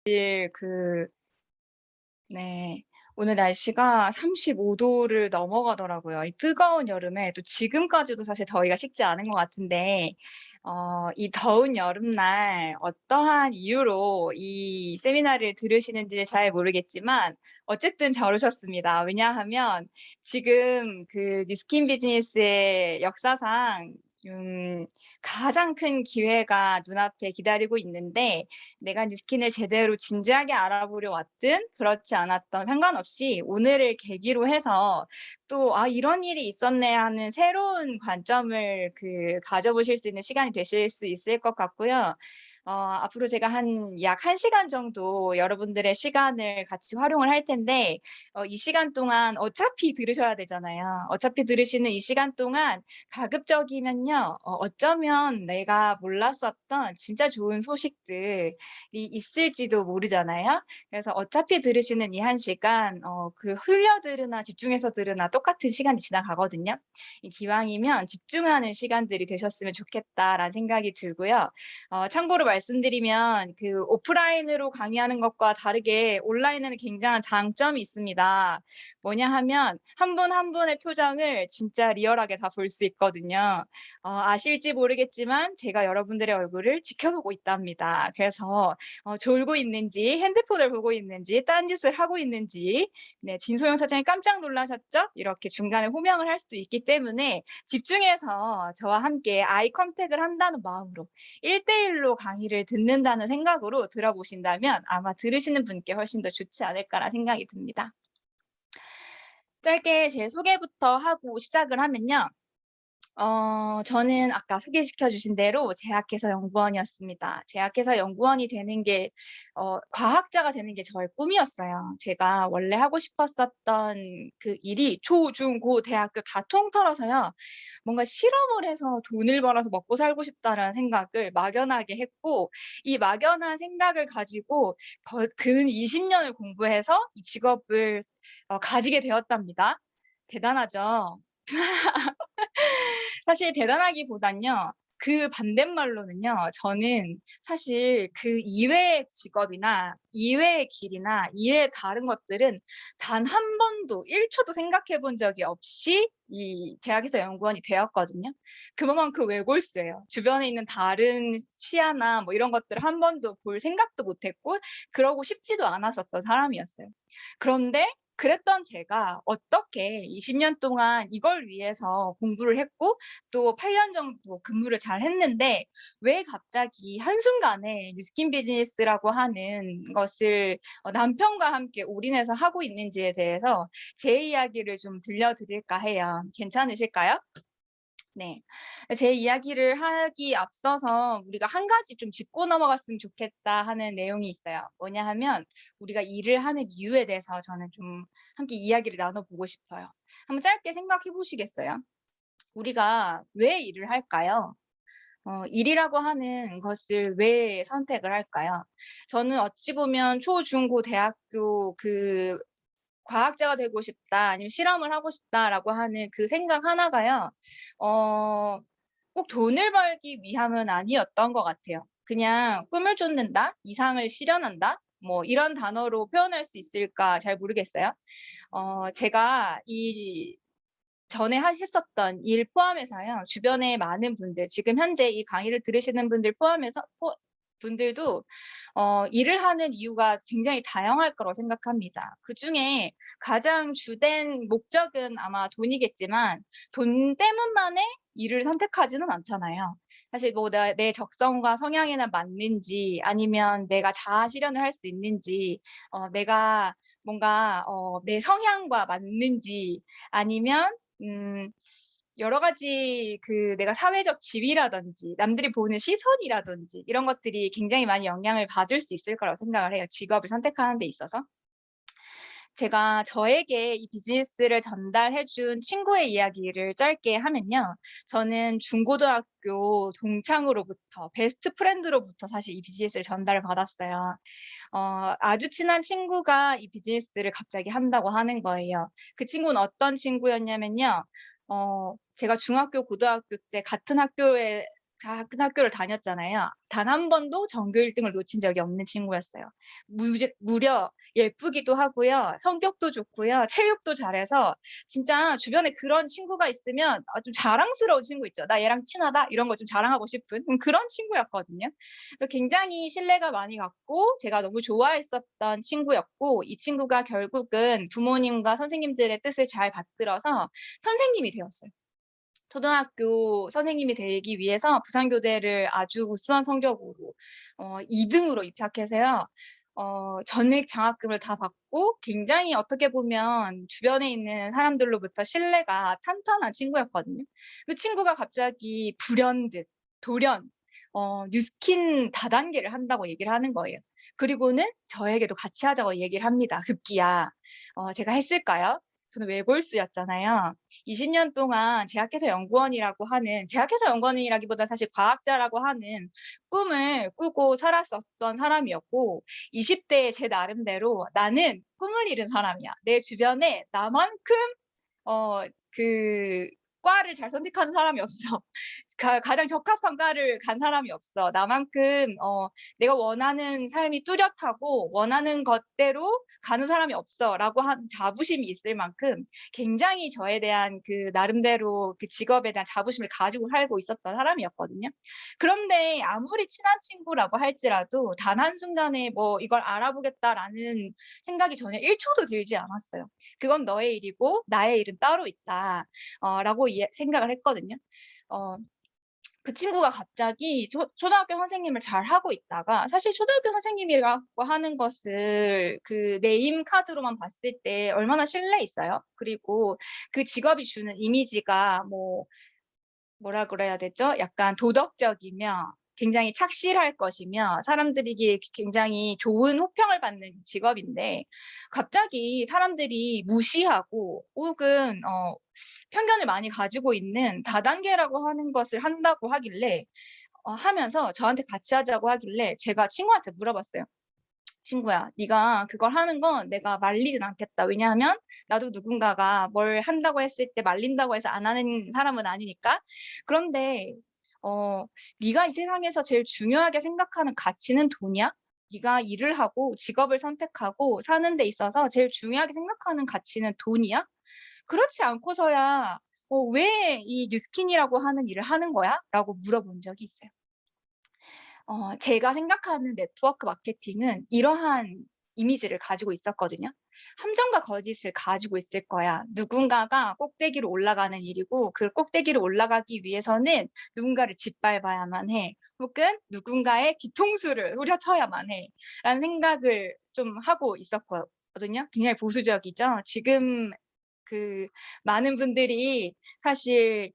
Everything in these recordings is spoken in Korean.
그 네. 오늘 날씨가 35 도를 넘어가더라고요. 이 뜨거운 여름에 또 지금까지도 사실 더위가 식지 않은 것 같은데 이 더운 여름날 어떠한 이유로 이 세미나를 들으시는지 잘 모르겠지만 어쨌든 잘 오셨습니다. 왜냐하면 지금 그 뉴스킨 비즈니스의 역사상 가장 큰 기회가 눈앞에 기다리고 있는데 내가 뉴스킨을 제대로 진지하게 알아보려 왔든 그렇지 않았던 상관없이 오늘을 계기로 해서 또 '아 이런 일이 있었네.' 하는 새로운 관점을 가져보실 수 있는 시간이 되실 수 있을 것 같고요. 앞으로 제가 약 1 시간 정도 여러분들의 시간을 같이 활용을 할 텐데 이 시간 동안 어차피 들으셔야 되잖아요. 어차피 들으시는 이 시간 동안 가급적이면요. 어쩌면 내가 몰랐었던 진짜 좋은 소식들이 있을지도 모르잖아요. 그래서 어차피 들으시는 이 1 시간 흘려 들으나 집중해서 들으나 똑같은 시간이 지나가거든요. 기왕이면 '집중하는 시간들이 되셨으면 좋겠다.'라는 생각이 들고요. 참고로 말씀드리면 그 오프라인으로 강의하는 것과 다르게 온라인에는 굉장한 장점이 있습니다. 뭐냐 하면 한 분 한 분의 표정을 진짜 리얼하게 다 볼 수 있거든요. 아실지 모르겠지만 제가 여러분들의 얼굴을 지켜보고 있답니다. 그래서 졸고 있는지 핸드폰을 보고 있는지 딴짓을 하고 있는지 네 진소영 사장님 깜짝 놀라셨죠? 이렇게 중간에 호명을 할 수도 있기 때문에 집중해서 저와 함께 아이 컨택을 한다는 마음으로 1대1로 강의를 듣는다는 생각으로 들어보신다면 아마 들으시는 분께 훨씬 더 좋지 않을까라는 생각이 듭니다. 짧게 제 소개부터 하고 시작을 하면요. 저는 아까 소개시켜 주신 대로 제약회사 연구원이었습니다. 제약회사 연구원이 되는 게 과학자가 되는 게 저의 꿈이었어요. 제가 원래 하고 싶었었던 그 일이 초, 중, 고 대학교 다 통틀어서요. 뭔가 '실험을 해서 돈을 벌어서 먹고 살고 싶다.'라는 생각을 막연하게 했고 이 막연한 생각을 가지고 근 20 년을 공부해서 이 직업을 가지게 되었답니다. 대단하죠? 사실 대단하기보단요. 그 반대말로는요. 저는 사실 그 이외의 직업이나 이외의 길이나 이외의 다른 것들은 단 한 번도 1 초도 생각해 본 적이 없이 이 대학에서 연구원이 되었거든요. 그만큼 외골수예요. 주변에 있는 다른 시야나 뭐 이런 것들을 한 번도 볼 생각도 못 했고 그러고 싶지도 않았었던 사람이었어요. 그런데 그랬던 제가 어떻게 20년 동안 이걸 위해서 공부를 했고 또 8년 정도 근무를 잘 했는데 왜 갑자기 한순간에 뉴스킨 비즈니스라고 하는 것을 남편과 함께 올인해서 하고 있는지에 대해서 제 이야기를 좀 들려 드릴까 해요. 괜찮으실까요? 네. 제 이야기를 하기 앞서서 우리가 한 가지 좀 짚고 넘어갔으면 좋겠다 하는 내용이 있어요. 뭐냐 하면 우리가 일을 하는 이유에 대해서 저는 좀 함께 이야기를 나눠 보고 싶어요. 한번 짧게 생각해 보시겠어요? 우리가 왜 일을 할까요? 일이라고 하는 것을 왜 선택을 할까요? 저는 어찌 보면 초, 중, 고, 대학교 과학자가 되고 싶다 아니면 실험을 하고 싶다라고 하는 그 생각 하나가요. 어 꼭 돈을 벌기 위함은 아니었던 것 같아요. 그냥 '꿈을 쫓는다. 이상을 실현한다.' 뭐 이런 단어로 표현할 수 있을까 잘 모르겠어요. 제가 이 전에 했었던 일 포함해서요. 주변에 많은 분들 지금 현재 이 강의를 들으시는 분들 포함해서 분들도 일을 하는 이유가 굉장히 다양할 거라고 생각합니다. 그중에 가장 주된 목적은 아마 돈이겠지만 돈 때문만의 일을 선택하지는 않잖아요. 사실 뭐 내 적성과 성향에나 맞는지 아니면 내가 자아 실현을 할 수 있는지 내가 뭔가 내 성향과 맞는지 아니면 음 여러 가지 내가 사회적 지위라든지 남들이 보는 시선이라든지 이런 것들이 굉장히 많이 영향을 받을 수 있을 거라고 생각을 해요, 직업을 선택하는 데 있어서. 제가 저에게 이 비즈니스를 전달해 준 친구의 이야기를 짧게 하면요. 저는 중고등학교 동창으로부터 베스트 프렌드로부터 사실 이 비즈니스를 전달을 받았어요. 아주 친한 친구가 이 비즈니스를 갑자기 한다고 하는 거예요. 그 친구는 어떤 친구였냐면요. 제가 중학교, 고등학교 때 같은 학교에 같은 학교를 다녔잖아요. 단 한 번도 전교 1 등을 놓친 적이 없는 친구였어요. 무려 예쁘기도 하고요. 성격도 좋고요. 체육도 잘해서 진짜 주변에 그런 친구가 있으면 좀 자랑스러운 친구 있죠. '나 얘랑 친하다.' 이런 거 좀 자랑하고 싶은 그런 친구였거든요. 그래서 굉장히 신뢰가 많이 갔고 제가 너무 좋아했었던 친구였고, 이 친구가 결국은 부모님과 선생님들의 뜻을 잘 받들어서 선생님이 되었어요. 초등학교 선생님이 되기 위해서 부산교대를 아주 우수한 성적으로 2 등으로 입학해서요. 전액 장학금을 다 받고 굉장히 어떻게 보면 주변에 있는 사람들로부터 신뢰가 탄탄한 친구였거든요. 그 친구가 갑자기 불현듯 돌연 뉴스킨 다단계를 한다고 얘기를 하는 거예요. 그리고는 저에게도 같이 하자고 얘기를 합니다, 급기야. 제가 했을까요? 저는 외골수였잖아요. 20년 동안 제약회사 연구원이라고 하는, 제약회사 연구원이라기보다 사실 과학자라고 하는 꿈을 꾸고 살았었던 사람이었고, 20 대에 제 나름대로 '나는 꿈을 이룬 사람이야. 내 주변에 나만큼 어 그 과를 잘 선택하는 사람이 없어. 가장 적합한 과를 간 사람이 없어. 나만큼 내가 원하는 삶이 뚜렷하고 원하는 것대로 가는 사람이 없어.'라고 한 자부심이 있을 만큼 굉장히 저에 대한 그 나름대로 그 직업에 대한 자부심을 가지고 살고 있었던 사람이었거든요. 그런데 아무리 친한 친구라고 할지라도 단 한순간에 뭐 '이걸 알아보겠다.'라는 생각이 전혀 1 초도 들지 않았어요. '그건 너의 일이고 나의 일은 따로 있다.' 라고 생각을 했거든요. 어 그 친구가 갑자기 초등학교 선생님을 잘하고 있다가, 사실 초등학교 선생님이라고 하는 것을 그 네임 카드로만 봤을 때 얼마나 신뢰 있어요. 그리고 그 직업이 주는 이미지가 뭐라 그래야 되죠? 약간 도덕적이며 굉장히 착실할 것이며 사람들에게 굉장히 좋은 호평을 받는 직업인데, 갑자기 사람들이 무시하고 혹은 편견을 많이 가지고 있는 다단계라고 하는 것을 한다고 하길래 하면서 저한테 같이 하자고 하길래 제가 친구한테 물어봤어요. "친구야, 네가 그걸 하는 건 내가 말리진 않겠다. 왜냐하면 나도 누군가가 뭘 한다고 했을 때 말린다고 해서 안 하는 사람은 아니니까. 그런데 어 네가 이 세상에서 제일 중요하게 생각하는 가치는 돈이야? 네가 일을 하고 직업을 선택하고 사는 데 있어서 제일 중요하게 생각하는 가치는 돈이야? 그렇지 않고서야 왜 이 뉴스킨이라고 하는 일을 하는 거야?"라고 물어본 적이 있어요. 제가 생각하는 네트워크 마케팅은 이러한 이미지를 가지고 있었거든요. '함정과 거짓을 가지고 있을 거야. 누군가가 꼭대기로 올라가는 일이고 그 꼭대기로 올라가기 위해서는 누군가를 짓밟아야만 해. 혹은 누군가의 뒤통수를 후려쳐야만 해.' 라는 생각을 좀 하고 있었거든요. 굉장히 보수적이죠. 지금 그 많은 분들이 사실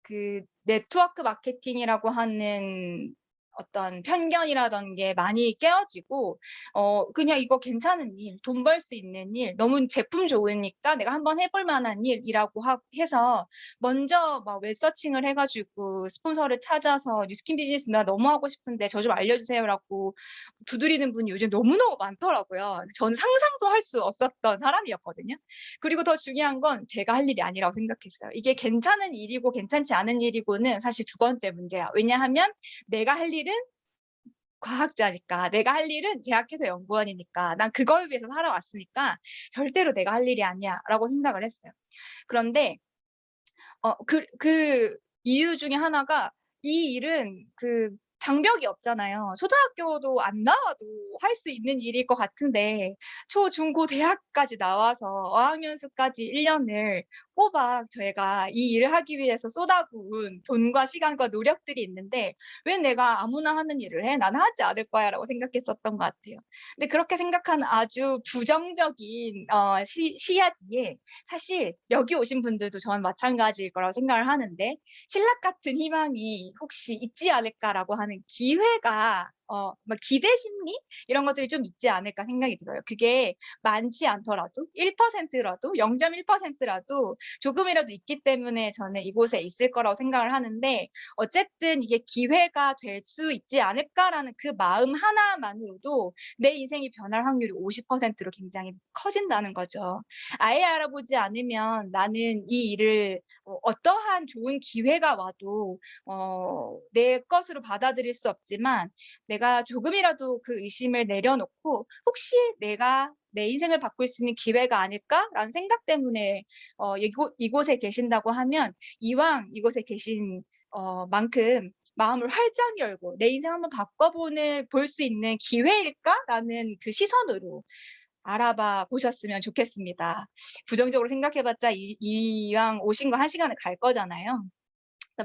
그 네트워크 마케팅이라고 하는 어떤 편견이라던 게 많이 깨어지고 그냥 이거 괜찮은 일, 돈 벌 수 있는 일, 너무 제품 좋으니까 내가 한번 해볼 만한 일이라고 해서 먼저 막 웹 서칭을 해 가지고 스폰서를 찾아서 "뉴스킨 비즈니스 나 너무 하고 싶은데 저 좀 알려주세요."라고 두드리는 분이 요즘 너무너무 많더라고요. 저는 상상도 할 수 없었던 사람이었거든요. 그리고 더 중요한 건 제가 할 일이 아니라고 생각했어요. 이게 괜찮은 일이고 괜찮지 않은 일이고는 사실 두 번째 문제야. 왜냐하면 내가 할 일은 과학자니까, 내가 할 일은 제약회사 연구원이니까, 난 그걸 위해서 살아왔으니까 '절대로 내가 할 일이 아니야.'라고 생각을 했어요. 그런데 그 이유 중에 하나가, 이 일은 그 장벽이 없잖아요. 초등학교도 안 나와도 할 수 있는 일일 것 같은데 초, 중, 고, 대학까지 나와서 어학연수까지 1 년을 꼬박 저희가 이 일을 하기 위해서 쏟아부은 돈과 시간과 노력들이 있는데 '왜 내가 아무나 하는 일을 해? 나는 하지 않을 거야.'라고 생각했었던 것 같아요. 근데 그렇게 생각하는 아주 부정적인 시야 뒤에 사실 여기 오신 분들도 저는 마찬가지일 거라고 생각을 하는데, '신락 같은 희망이 혹시 있지 않을까.'라고 하는 기회가 막 기대 심리 이런 것들이 좀 있지 않을까 생각이 들어요. 그게 많지 않더라도 1%라도 0.1%라도 조금이라도 있기 때문에 저는 이곳에 있을 거라고 생각을 하는데, 어쨌든 이게 '기회가 될 수 있지 않을까.'라는 그 마음 하나만으로도 내 인생이 변할 확률이 50%로 굉장히 커진다는 거죠. 아예 알아보지 않으면 나는 이 일을 어떠한 좋은 기회가 와도 내 것으로 받아들일 수 없지만, 내가 조금이라도 그 의심을 내려놓고 '혹시 내가 내 인생을 바꿀 수 있는 기회가 아닐까?'라는 생각 때문에 이곳에 계신다고 하면, 이왕 이곳에 계신 만큼 마음을 활짝 열고 '내 인생 한번 바꿔보는 볼 수 있는 기회일까?'라는 그 시선으로 알아봐 보셨으면 좋겠습니다. 부정적으로 생각해 봤자 이왕 오신 거 1시간을 갈 거잖아요.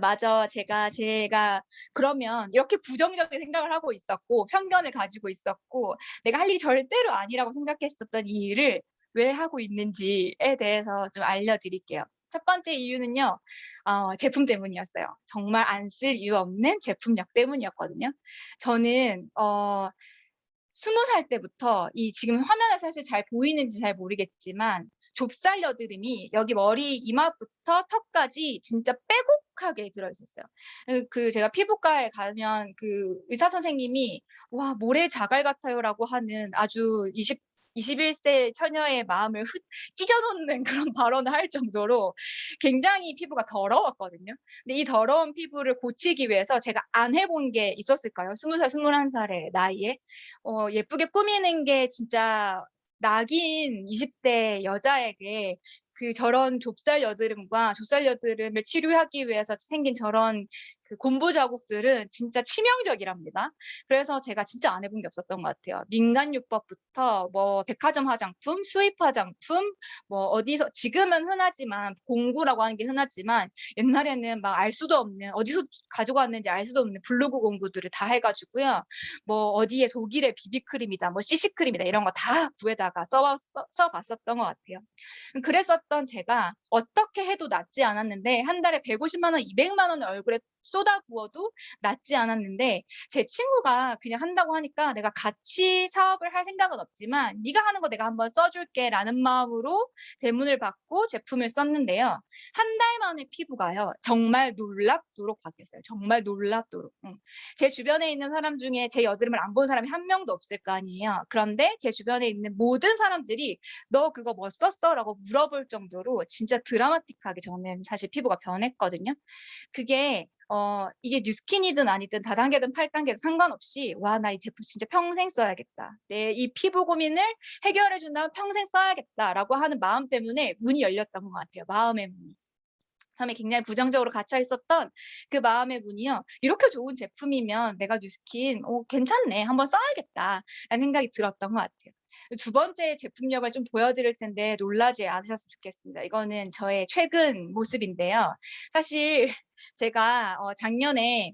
맞아. 제가 그러면 이렇게 부정적인 생각을 하고 있었고 편견을 가지고 있었고 내가 할 일이 절대로 아니라고 생각했었던 이 일을 왜 하고 있는지에 대해서 좀 알려드릴게요. 첫 번째 이유는요. 제품 때문이었어요. 정말 안 쓸 이유 없는 제품력 때문이었거든요. 저는 20살 때부터, 이 지금 화면에 사실 잘 보이는지 잘 모르겠지만 좁쌀 여드름이 여기 머리 이마부터 턱까지 진짜 빼곡하게 들어 있었어요. 제가 피부과에 가면 그 의사 선생님이 "와 모래 자갈 같아요."라고 하는 아주 21세 처녀의 마음을 찢어 놓는 그런 발언을 할 정도로 굉장히 피부가 더러웠거든요. 근데 이 더러운 피부를 고치기 위해서 제가 안 해본 게 있었을까요? 20살, 21살의 나이에. 예쁘게 꾸미는 게 진짜 낙인 20대 여자에게 저런 좁쌀 여드름을 치료하기 위해서 생긴 저런 그 곰보 자국들은 진짜 치명적이랍니다. 그래서 제가 진짜 안 해본 게 없었던 것 같아요. 민간요법부터 뭐 백화점 화장품, 수입 화장품, 뭐 어디서, 지금은 흔하지만 공구라고 하는 게 흔하지만 옛날에는 막 알 수도 없는, 어디서 가져왔는지 알 수도 없는 블로그 공구들을 다 해 가지고요. 뭐 어디에 독일의 비비크림이다, 뭐 CC크림이다 이런 거 다 구에다가 써 봤었던 것 같아요. 그랬었던 제가 어떻게 해도 낫지 않았는데, 한 달에 150만 원, 200만 원을 얼굴에 쏟아부어도 낫지 않았는데, 제 친구가 그냥 한다고 하니까 내가 같이 사업을 할 생각은 없지만 "네가 하는 거 내가 한번 써 줄게."라는 마음으로 대문을 받고 제품을 썼는데요. 한 달 만에 피부가요 정말 놀랍도록 바뀌었어요. 정말 놀랍도록. 제 주변에 있는 사람 중에 제 여드름을 안 본 사람이 한 명도 없을 거 아니에요. 그런데 제 주변에 있는 모든 사람들이 "너 그거 뭐 썼어?"라고 물어볼 정도로 진짜 드라마틱하게 저는 사실 피부가 변했거든요. 그게 이게 뉴스킨이든 아니든 다단계든 8단계든 상관없이 '와 나 이 제품 진짜 평생 써야겠다. 내 이 피부 고민을 해결해 준다면 평생 써야겠다.'라고 하는 마음 때문에 문이 열렸던 것 같아요, 마음의 문이. 처음에 굉장히 부정적으로 갇혀 있었던 그 마음의 문이요, '이렇게 좋은 제품이면 내가 뉴스킨 괜찮네. 한번 써야겠다.'라는 생각이 들었던 것 같아요. 두 번째 제품력을 좀 보여 드릴 텐데 놀라지 않으셨으면 좋겠습니다. 이거는 저의 최근 모습인데요. 사실 제가 작년에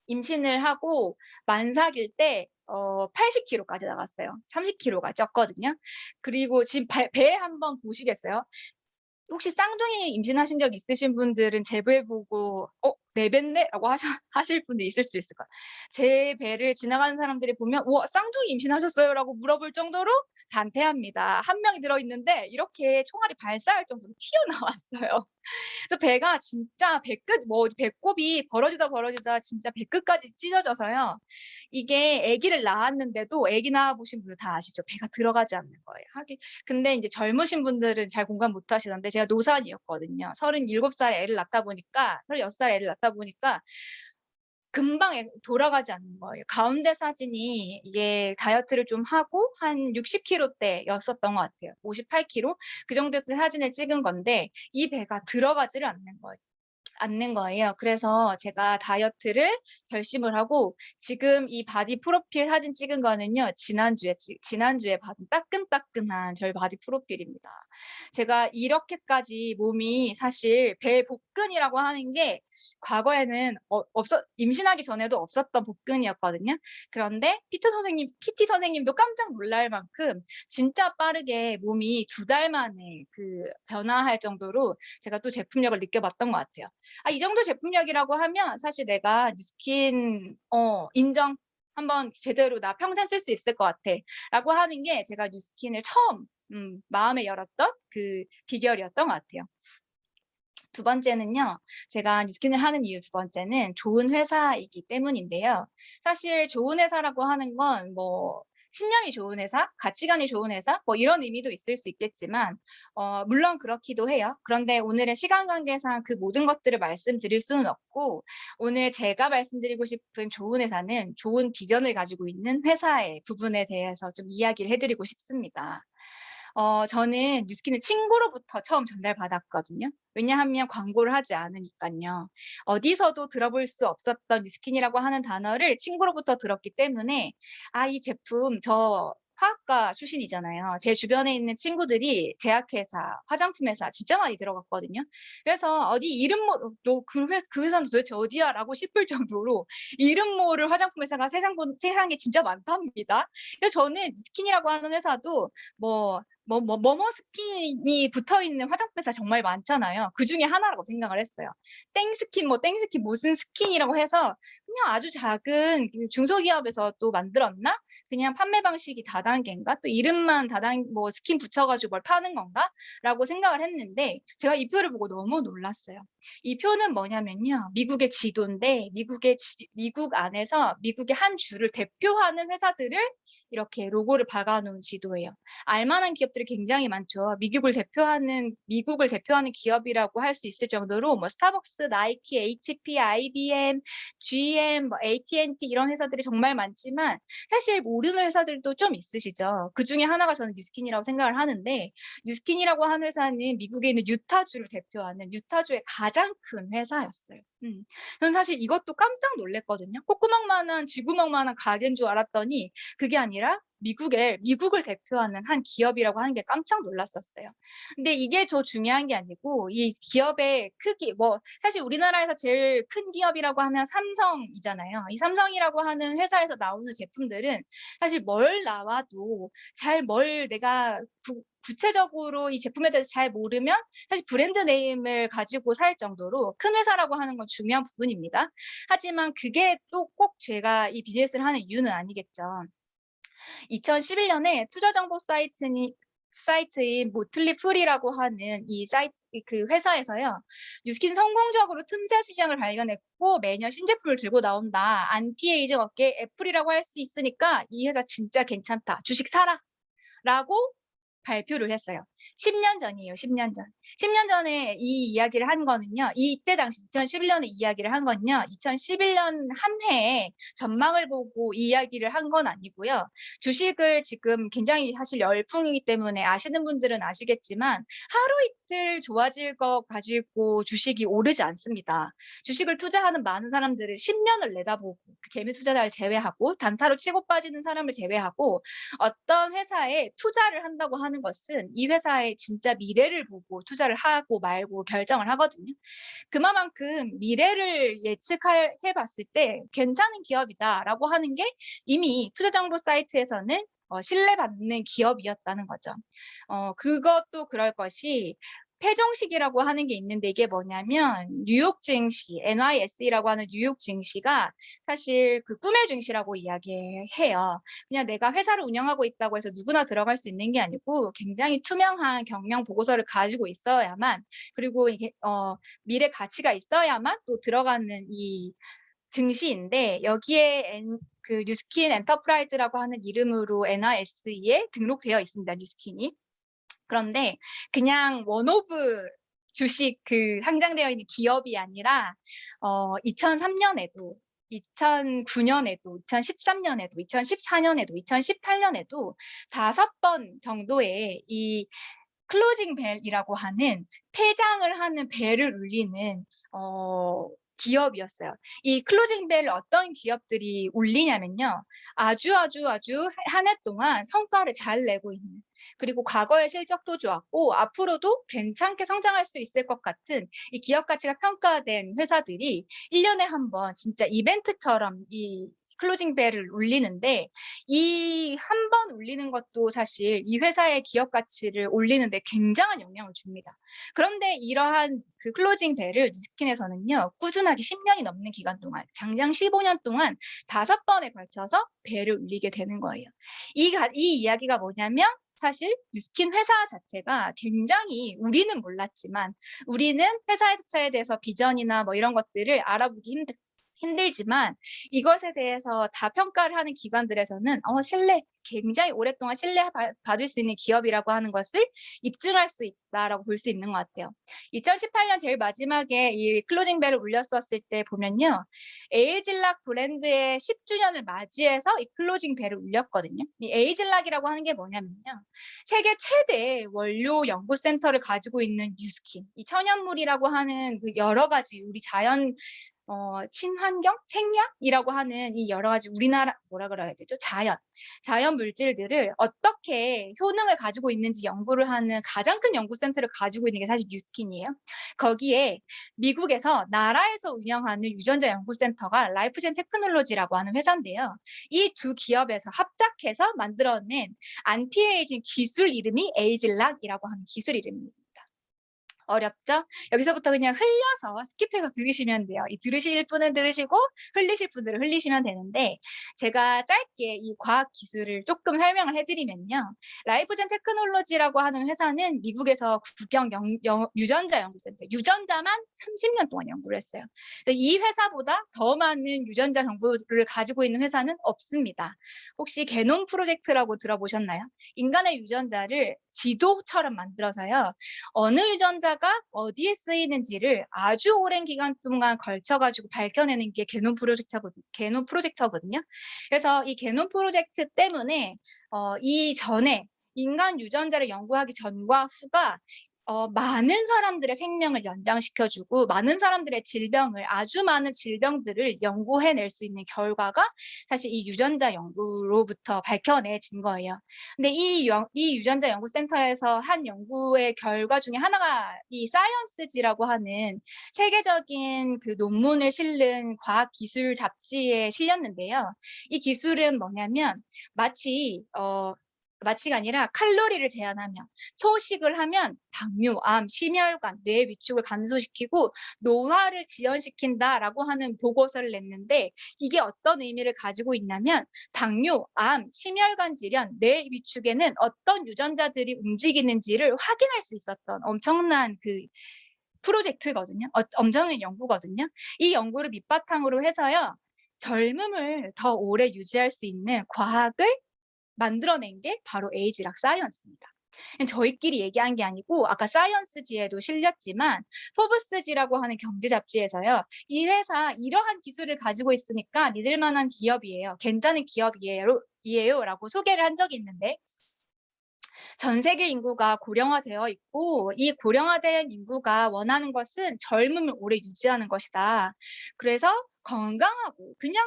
임신을 하고 만삭일 때 80kg까지 나갔어요. 30kg가 쪘거든요. 그리고 지금 배 한번 보시겠어요? 혹시 쌍둥이 임신하신 적 있으신 분들은 제 배 보고 내 배인데?"라고 하실 분도 있을 수 있을 거예요. 제 배를 지나가는 사람들이 보면 "우와 쌍둥이 임신하셨어요?"라고 물어볼 정도로 단태합니다. 한 명이 들어 있는데 이렇게 총알이 발사할 정도로 튀어나왔어요. 그래서 배가 진짜 배끝, 뭐 배꼽이 벌어지다 진짜 배끝까지 찢어져서요. 이게 아기를 낳았는데도, 아기 낳아 보신 분들 다 아시죠? 배가 들어가지 않는 거예요. 근데 인제 젊으신 분들은 잘 공감 못 하시던데, 제가 노산이었거든요. 37살에 애를 낳다 보니까, 36살에 애를 낳다 보니까 금방 돌아가지 않는 거예요. 가운데 사진이 이게 다이어트를 좀 하고 한 60kg대였었던 것 같아요. 58kg 그 정도였을 때 사진을 찍은 건데, 이 배가 들어가지를 않는 거예요. 그래서 제가 다이어트를 결심을 하고, 지금 이 바디 프로필 사진 찍은 거는요, 지난주에 받은 따끈따끈한 저희 바디 프로필입니다. 제가 이렇게까지 몸이, 사실 배 복근이라고 하는 게 과거에는 임신하기 전에도 없었던 복근이었거든요. 그런데 PT 선생님도 깜짝 놀랄 만큼 진짜 빠르게 몸이 2달 만에 변화할 정도로 제가 또 제품력을 느껴봤던 것 같아요. 이 정도 제품력이라고 하면 사실 내가 뉴스킨 인정. 한번 제대로 나 평생 쓸 수 있을 것 같아.'라고 하는 게 제가 뉴스킨을 처음 마음에 열었던 그 비결이었던 것 같아요. 두 번째는요. 제가 뉴스킨을 하는 이유 두 번째는 좋은 회사이기 때문인데요. 사실 좋은 회사라고 하는 건 뭐 신념이 좋은 회사, 가치관이 좋은 회사 뭐 이런 의미도 있을 수 있겠지만 물론 그렇기도 해요. 그런데 오늘의 시간 관계상 그 모든 것들을 말씀드릴 수는 없고 오늘 제가 말씀드리고 싶은 좋은 회사는 좋은 비전을 가지고 있는 회사의 부분에 대해서 좀 이야기를 해 드리고 싶습니다. 저는 뉴스킨을 친구로부터 처음 전달받았거든요. 왜냐하면 광고를 하지 않으니깐요. 어디서도 들어볼 수 없었던 뉴스킨이라고 하는 단어를 친구로부터 들었기 때문에 '아 이 제품' 저 화학과 출신이잖아요. 제 주변에 있는 친구들이 제약회사, 화장품 회사 진짜 많이 들어갔거든요. 그래서 어디 이름 모 너 그 회사는 도대체 어디야?'라고 싶을 정도로 이름 모를 화장품 회사가 세상에 진짜 많답니다. 그래서 저는 뉴스킨이라고 하는 회사도 뭐뭐 스킨이 붙어있는 화장품 회사 정말 많잖아요. 그중에 하나라고 생각을 했어요. 땡스킨 뭐 땡스킨 무슨 스킨이라고 해서 그냥 아주 작은 그 중소기업에서 또 만들었나? 그냥 판매 방식이 다단계인가? 또 이름만 뭐 스킨 붙여 가지고 뭘 파는 건가?'라고 생각을 했는데 제가 이 표를 보고 너무 놀랐어요. 이 표는 뭐냐면요. 미국의 지도인데 미국 안에서 미국의 한 주를 대표하는 회사들을 이렇게 로고를 박아 놓은 지도예요. 알만한 기업들이 굉장히 많죠. 미국을 대표하는 기업이라고 할 수 있을 정도로 뭐 스타벅스, 나이키, HP, IBM, GM, 뭐 AT&T 이런 회사들이 정말 많지만 사실 모르는 회사들도 좀 있으시죠. 그중에 하나가 저는 뉴스킨이라고 생각을 하는데 뉴스킨이라고 하는 회사는 미국에 있는 유타주를 대표하는 유타주의 가장 큰 회사였어요. 저는 사실 이것도 깜짝 놀랐거든요. 콧구멍만한 쥐구멍만한 가게인 줄 알았더니 그게 아니라 미국을 대표하는 한 기업이라고 하는 게 깜짝 놀랐었어요. 근데 이게 더 중요한 게 아니고 이 기업의 크기 뭐 사실 우리나라에서 제일 큰 기업이라고 하면 삼성이잖아요. 이 삼성이라고 하는 회사에서 나오는 제품들은 사실 뭘 나와도 뭘 내가 구체적으로 이 제품에 대해서 잘 모르면 사실 브랜드 네임을 가지고 살 정도로 큰 회사라고 하는 건 중요한 부분입니다. 하지만 그게 또 꼭 제가 이 비즈니스를 하는 이유는 아니겠죠. 2011년에 투자 정보 사이트인 모틀리 풀이라고 하는 이 사이트 그 회사에서요. 뉴스킨 성공적으로 틈새 시장을 발견했고 매년 신제품을 들고 나온다. 안티에이징 업계 애플이라고 할 수 있으니까 이 회사 진짜 괜찮다. 주식 사라.라고 발표를 했어요. 10년 전이에요. 10년 전. 10년 전에 이 이야기를 한 거는요. 이때 당시 2011년에 이야기를 한 건요. 2011년 한 해에 전망을 보고 이야기를 한 건 아니고요. 주식을 지금 굉장히 사실 열풍이기 때문에 아시는 분들은 아시겠지만 하루 이틀 좋아질 것 가지고 주식이 오르지 않습니다. 주식을 투자하는 많은 사람들은 10년을 내다보고 그 개미 투자자를 제외하고 단타로 치고 빠지는 사람을 제외하고 어떤 회사에 투자를 한다고 하는 것은 이 회사의 진짜 미래를 보고 투자를 하고 말고 결정을 하거든요. 그만큼 미래를 해 봤을 때 '괜찮은 기업이다.'라고 하는 게 이미 투자 정보 사이트에서는 신뢰받는 기업이었다는 거죠. 그것도 그럴 것이 패종식이라고 하는 게 있는데 이게 뭐냐면 뉴욕 증시 NYSE라고 하는 뉴욕 증시가 사실 그 꿈의 증시라고 이야기해요. 그냥 내가 회사를 운영하고 있다고 해서 누구나 들어갈 수 있는 게 아니고 굉장히 투명한 경영 보고서를 가지고 있어야만 그리고 이게 미래 가치가 있어야만 또 들어가는 이 증시인데 여기에 그 뉴스킨 엔터프라이즈라고 하는 이름으로 NYSE에 등록되어 있습니다. 뉴스킨이. 그런데 그냥 원 오브 주식 그 상장되어 있는 기업이 아니라 2003년에도 2009년에도 2013년에도 2014년에도 2018년에도 5번 정도의 이 클로징 벨이라고 하는 폐장을 하는 벨을 울리는 기업이었어요. 이 클로징 벨을 어떤 기업들이 울리냐면요. 아주 한 해 동안 성과를 잘 내고 있는 그리고 과거의 실적도 좋았고 앞으로도 괜찮게 성장할 수 있을 것 같은 이 기업 가치가 평가된 회사들이 1년에 한 번 진짜 이벤트처럼 이 클로징 벨을 울리는데 이 한 번 울리는 것도 사실 이 회사의 기업 가치를 올리는 데 굉장한 영향을 줍니다. 그런데 이러한 그 클로징 벨을 뉴스킨에서는요. 꾸준하게 10년이 넘는 기간 동안 장장 15년 동안 5번에 걸쳐서 벨을 울리게 되는 거예요. 이 이야기가 뭐냐면 사실 뉴스킨 회사 자체가 굉장히 우리는 몰랐지만 우리는 회사 자체에 대해서 비전이나 뭐 이런 것들을 알아보기 힘들지만 이것에 대해서 다 평가를 하는 기관들에서는 굉장히 오랫동안 신뢰받을 수 있는 기업이라고 하는 것을 입증할 수 있다라고 볼 수 있는 것 같아요. 2018년 제일 마지막에 이 클로징 벨을 울렸었을 때 보면요. 에이즐락 브랜드의 10주년을 맞이해서 이 클로징 벨을 울렸거든요. 이 에이즐락이라고 하는 게 뭐냐면요. 세계 최대 원료 연구센터를 가지고 있는 뉴스킨, 이 천연물이라고 하는 그 여러 가지 우리 자연 친환경, 생약이라고 하는 이 여러 가지 우리나라 뭐라 그래야 되죠? 자연 물질들을 어떻게 효능을 가지고 있는지 연구를 하는 가장 큰 연구센터를 가지고 있는 게 사실 뉴스킨이에요. 거기에 미국에서 나라에서 운영하는 유전자 연구센터가 라이프젠 테크놀로지라고 하는 회사인데요. 이 두 기업에서 합작해서 만들어낸 안티에이징 기술 이름이 에이즐락이라고 하는 기술 이름입니다. 어렵죠? 여기서부터 그냥 흘려서 스킵해서 들으시면 돼요. 이 들으실 분은 들으시고 흘리실 분들은 흘리시면 되는데 제가 짧게 이 과학 기술을 조금 설명을 해드리면요. 라이프젠 테크놀로지라고 하는 회사는 미국에서 국영 유전자 연구센터, 유전자만 30년 동안 연구를 했어요. 이 회사보다 더 많은 유전자 정보를 가지고 있는 회사는 없습니다. 혹시 게놈 프로젝트라고 들어보셨나요? 인간의 유전자를 지도처럼 만들어서요. 어느 유전자가 어디에 쓰이는지를 아주 오랜 기간 동안 걸쳐가지고 밝혀내는 게 게놈 프로젝터거든요. 그래서 이 게놈 프로젝트 때문에 이전에 인간 유전자를 연구하기 전과 후가 많은 사람들의 생명을 연장시켜주고 많은 사람들의 아주 많은 질병들을 연구해낼 수 있는 결과가 사실 이 유전자 연구로부터 밝혀내진 거예요. 근데 이 유전자 연구센터에서 한 연구의 결과 중에 하나가 이 사이언스지라고 하는 세계적인 그 논문을 실는 과학기술 잡지에 실렸는데요. 이 기술은 뭐냐면 마치가 아니라 칼로리를 제한하면 소식을 하면 당뇨, 암, 심혈관, 뇌 위축을 감소시키고 노화를 지연시킨다라고 하는 보고서를 냈는데 이게 어떤 의미를 가지고 있냐면 당뇨, 암, 심혈관 질환, 뇌 위축에는 어떤 유전자들이 움직이는지를 확인할 수 있었던 엄청난 그 프로젝트거든요. 엄청난 연구거든요. 이 연구를 밑바탕으로 해서요. 젊음을 더 오래 유지할 수 있는 과학을 만들어낸 게 바로 에이지락 사이언스입니다. 저희끼리 얘기한 게 아니고 아까 사이언스지에도 실렸지만 포브스지라고 하는 경제 잡지에서요. 이 회사 이러한 기술을 가지고 있으니까 믿을 만한 기업이에요. 괜찮은 기업이에요. 라고 소개를 한 적이 있는데 전 세계 인구가 고령화되어 있고 이 고령화된 인구가 원하는 것은 젊음을 오래 유지하는 것이다. 그래서 건강하고 그냥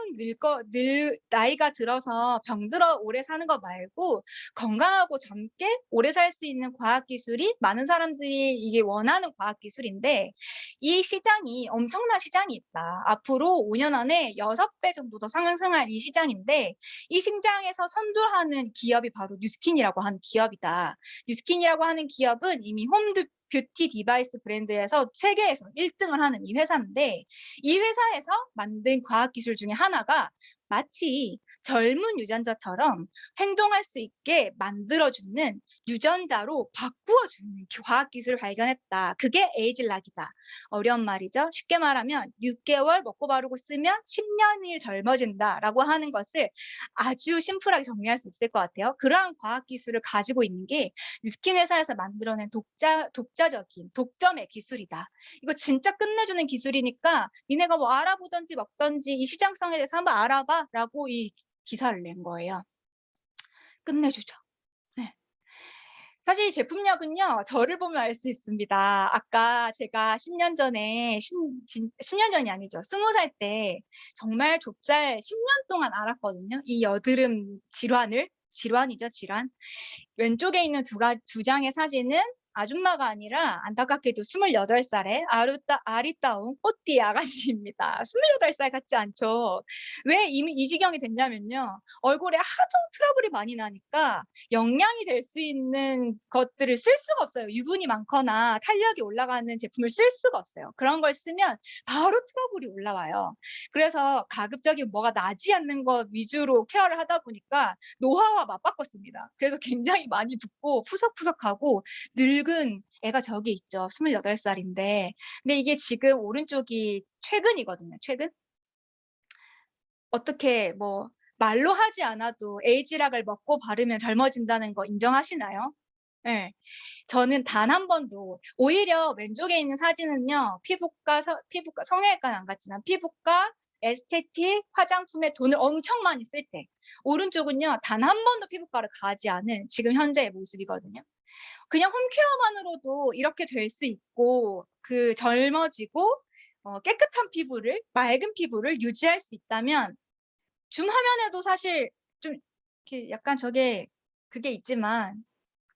나이가 들어서 병들어 오래 사는 거 말고 건강하고 젊게 오래 살 수 있는 과학기술이 많은 사람들이 이게 원하는 과학기술인데 이 시장이 엄청난 시장이 있다. 앞으로 5년 안에 6배 정도 더 상승할 이 시장인데 이 시장에서 선도하는 기업이 바로 뉴스킨이라고 하는 기업이다. 뉴스킨이라고 하는 기업은 이미 뷰티 디바이스 브랜드에서 세계에서 1등을 하는 이 회사인데 이 회사에서 만든 과학기술 중에 하나가 마치 젊은 유전자처럼 행동할 수 있게 만들어주는 유전자로 바꾸어주는 과학기술을 발견했다. 그게 에이즐락이다. 어려운 말이죠. 쉽게 말하면 6개월 먹고 바르고 쓰면 10년이 젊어진다라고 하는 것을 아주 심플하게 정리할 수 있을 것 같아요. 그러한 과학기술을 가지고 있는 게 뉴스킨 회사에서 만들어낸 독점의 기술이다. 이거 진짜 끝내주는 기술이니까 니네가 뭐 알아보던지 먹던지 이 시장성에 대해서 한번 알아봐 라고 이 기사를 낸 거예요. 끝내주죠. 네. 사실 이 제품력은요, 저를 보면 알 수 있습니다. 아까 제가 10년 전이 아니죠. 20살 때 정말 좁쌀 10년 동안 알았거든요. 이 여드름 질환이죠, 질환. 왼쪽에 있는 두 장의 사진은 아줌마가 아니라 안타깝게도 28살의 아리따운 꽃띠 아가씨입니다. 28살 같지 않죠? 왜 이미 이 지경이 됐냐면요. 얼굴에 하도 트러블이 많이 나니까 영양이 될 수 있는 것들을 쓸 수가 없어요. 유분이 많거나 탄력이 올라가는 제품을 쓸 수가 없어요. 그런 걸 쓰면 바로 트러블이 올라와요. 그래서 가급적이면 뭐가 나지 않는 것 위주로 케어를 하다 보니까 노화와 맞바꿨습니다. 그래서 굉장히 많이 붓고 푸석푸석하고 늙은 애가 저기 있죠. 28살인데. 근데 이게 지금 오른쪽이 최근이거든요. 최근. 어떻게 뭐 말로 하지 않아도 에이지락을 먹고 바르면 젊어진다는 거 인정하시나요? 예. 저는 단 한 번도 오히려 왼쪽에 있는 사진은요. 피부과 성형외과는 안 갔지만 피부과, 에스테틱, 화장품에 돈을 엄청 많이 쓸 때. 오른쪽은요. 단 한 번도 피부과를 가지 않은 지금 현재의 모습이거든요. 그냥 홈케어만으로도 이렇게 될 수 있고 그 젊어지고 깨끗한 피부를 맑은 피부를 유지할 수 있다면 줌 화면에도 사실 좀 이렇게 약간 그게 있지만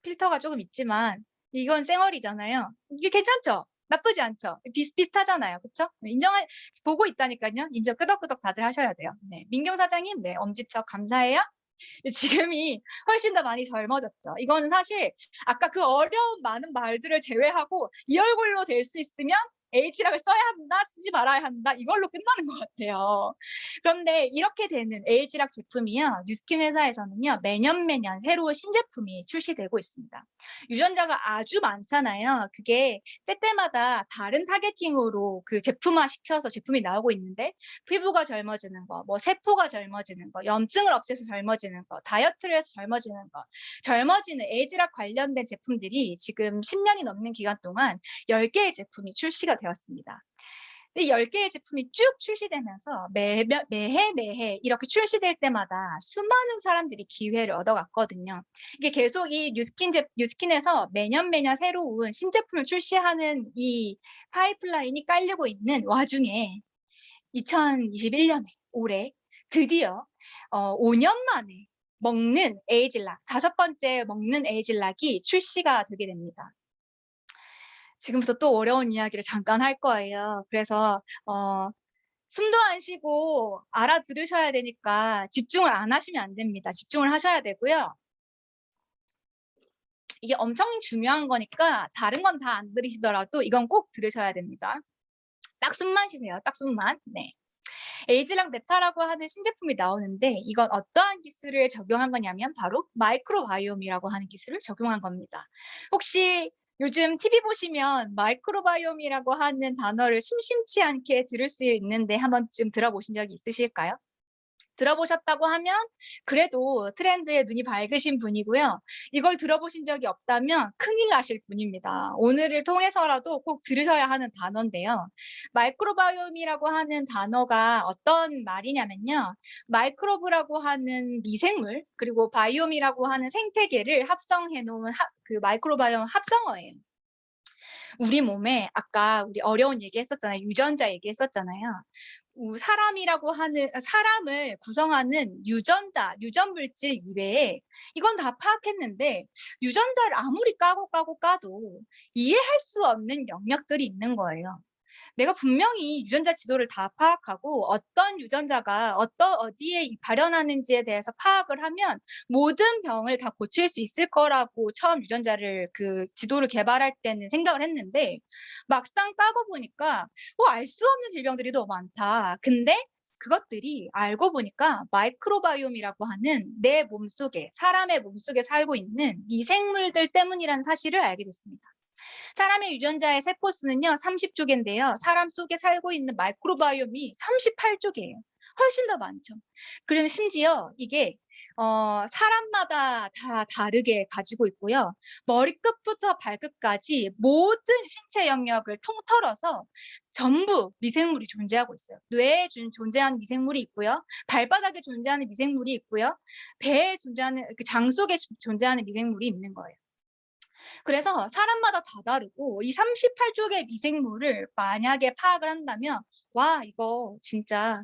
필터가 조금 있지만 이건 쌩얼이잖아요. 이게 괜찮죠? 나쁘지 않죠? 비슷비슷하잖아요. 그쵸? 보고 있다니까요. 인정 끄덕끄덕 다들 하셔야 돼요. 네. 민경 사장님, 네. 엄지척 감사해요. 지금이 훨씬 더 많이 젊어졌죠. 이거는 사실 아까 그 어려운 많은 말들을 제외하고 이 얼굴로 될 수 있으면 H락을 써야 한다, 쓰지 말아야 한다 이걸로 끝나는 것 같아요. 그런데 이렇게 되는 H락 제품이요. 뉴스킨 회사에서는요. 매년 새로운 신제품이 출시되고 있습니다. 유전자가 아주 많잖아요. 그게 때때마다 다른 타겟팅으로 그 제품화 시켜서 제품이 나오고 있는데 피부가 젊어지는 거, 뭐 세포가 젊어지는 거, 염증을 없애서 젊어지는 거, 다이어트를 해서 젊어지는 거, 젊어지는 에이지락 관련된 제품들이 지금 10년이 넘는 기간 동안 10개의 제품이 출시가 되었습니다. 이 10개의 제품이 쭉 출시되면서 매해 이렇게 출시될 때마다 수많은 사람들이 기회를 얻어갔거든요. 이게 계속 이 뉴스킨에서 매년 새로운 신제품을 출시하는 이 파이프라인이 깔리고 있는 와중에 2021년에 올해 드디어 5년 만에 먹는 에이즐락, 5번째 먹는 에이즐락이 출시가 되게 됩니다. 지금부터 또 어려운 이야기를 잠깐 할 거예요. 그래서 숨도 안 쉬고 알아들으셔야 되니까 집중을 안 하시면 안 됩니다. 집중을 하셔야 되고요. 이게 엄청 중요한 거니까 다른 건 다 안 들으시더라도 이건 꼭 들으셔야 됩니다. 딱 숨만 쉬세요. 딱 숨만. 네. 에이지랑 메타라고 하는 신제품이 나오는데 이건 어떠한 기술을 적용한 거냐면 바로 마이크로바이옴이라고 하는 기술을 적용한 겁니다. 혹시 요즘 TV 보시면 마이크로바이옴이라고 하는 단어를 심심치 않게 들을 수 있는데 한 번쯤 들어보신 적이 있으실까요? 들어보셨다고 하면 그래도 트렌드에 눈이 밝으신 분이고요. 이걸 들어보신 적이 없다면 큰일 나실 분입니다. 오늘을 통해서라도 꼭 들으셔야 하는 단어인데요. 마이크로바이옴이라고 하는 단어가 어떤 말이냐면요. 마이크로브라고 하는 미생물 그리고 바이옴이라고 하는 생태계를 합성해 놓은 그 마이크로바이옴 합성어예요. 우리 몸에 아까 우리 어려운 얘기 했었잖아요. 유전자 얘기 했었잖아요. 사람을 구성하는 유전물질 이외에 이건 다 파악했는데 유전자를 아무리 까도 이해할 수 없는 영역들이 있는 거예요. 내가 분명히 유전자 지도를 다 파악하고 어떤 유전자가 어디에 발현하는지에 대해서 파악을 하면 모든 병을 다 고칠 수 있을 거라고 처음 유전자를 그 지도를 개발할 때는 생각을 했는데 막상 까고 보니까 알 수 없는 질병들이 너무 많다. 근데 그것들이 알고 보니까 마이크로바이옴이라고 하는 내 몸속에 사람의 몸속에 살고 있는 미생물들 때문이라는 사실을 알게 됐습니다. 사람의 유전자의 세포수는요 30쪽인데요. 사람 속에 살고 있는 마이크로바이옴이 38쪽이에요. 훨씬 더 많죠. 그러면 심지어 이게 사람마다 다 다르게 가지고 있고요. 머리끝부터 발끝까지 모든 신체 영역을 통틀어서 전부 미생물이 존재하고 있어요. 뇌에 존재하는 미생물이 있고요. 발바닥에 존재하는 미생물이 있고요. 배에 존재하는 그 장 속에 존재하는 미생물이 있는 거예요. 그래서 사람마다 다 다르고 이 38쪽의 미생물을 만약에 파악을 한다면 와 이거 진짜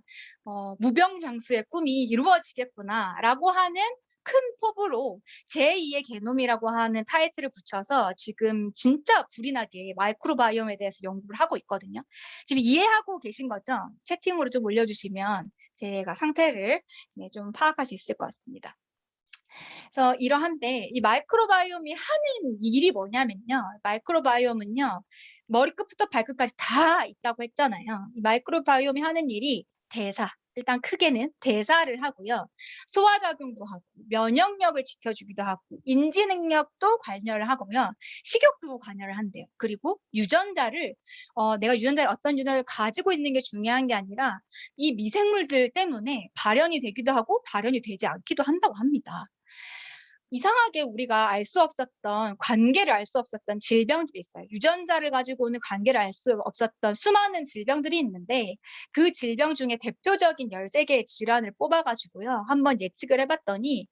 무병장수의 꿈이 이루어지겠구나라고 하는 큰 포부로 제2의 게놈이라고 하는 타이틀을 붙여서 지금 진짜 불이 나게 마이크로바이옴에 대해서 연구를 하고 있거든요. 지금 이해하고 계신 거죠? 채팅으로 좀 올려주시면 제가 상태를 좀 파악할 수 있을 것 같습니다. 그래서 이러한데 이 마이크로바이옴이 하는 일이 뭐냐면요. 마이크로바이옴은요. 머리끝부터 발끝까지 다 있다고 했잖아요. 이 마이크로바이옴이 하는 일이 대사. 일단 크게는 대사를 하고요. 소화작용도 하고 면역력을 지켜주기도 하고 인지 능력도 관여를 하고요. 식욕도 관여를 한대요. 그리고 유전자를 내가 어떤 유전자를 가지고 있는 게 중요한 게 아니라 이 미생물들 때문에 발현이 되기도 하고 발현이 되지 않기도 한다고 합니다. 이상하게 우리가 관계를 알 수 없었던 질병들이 있어요. 유전자를 가지고 는 관계를 알 수 없었던 수많은 질병들이 있는데 그 질병 중에 대표적인 13개의 질환을 뽑아가지고요. 한번 예측을 해봤더니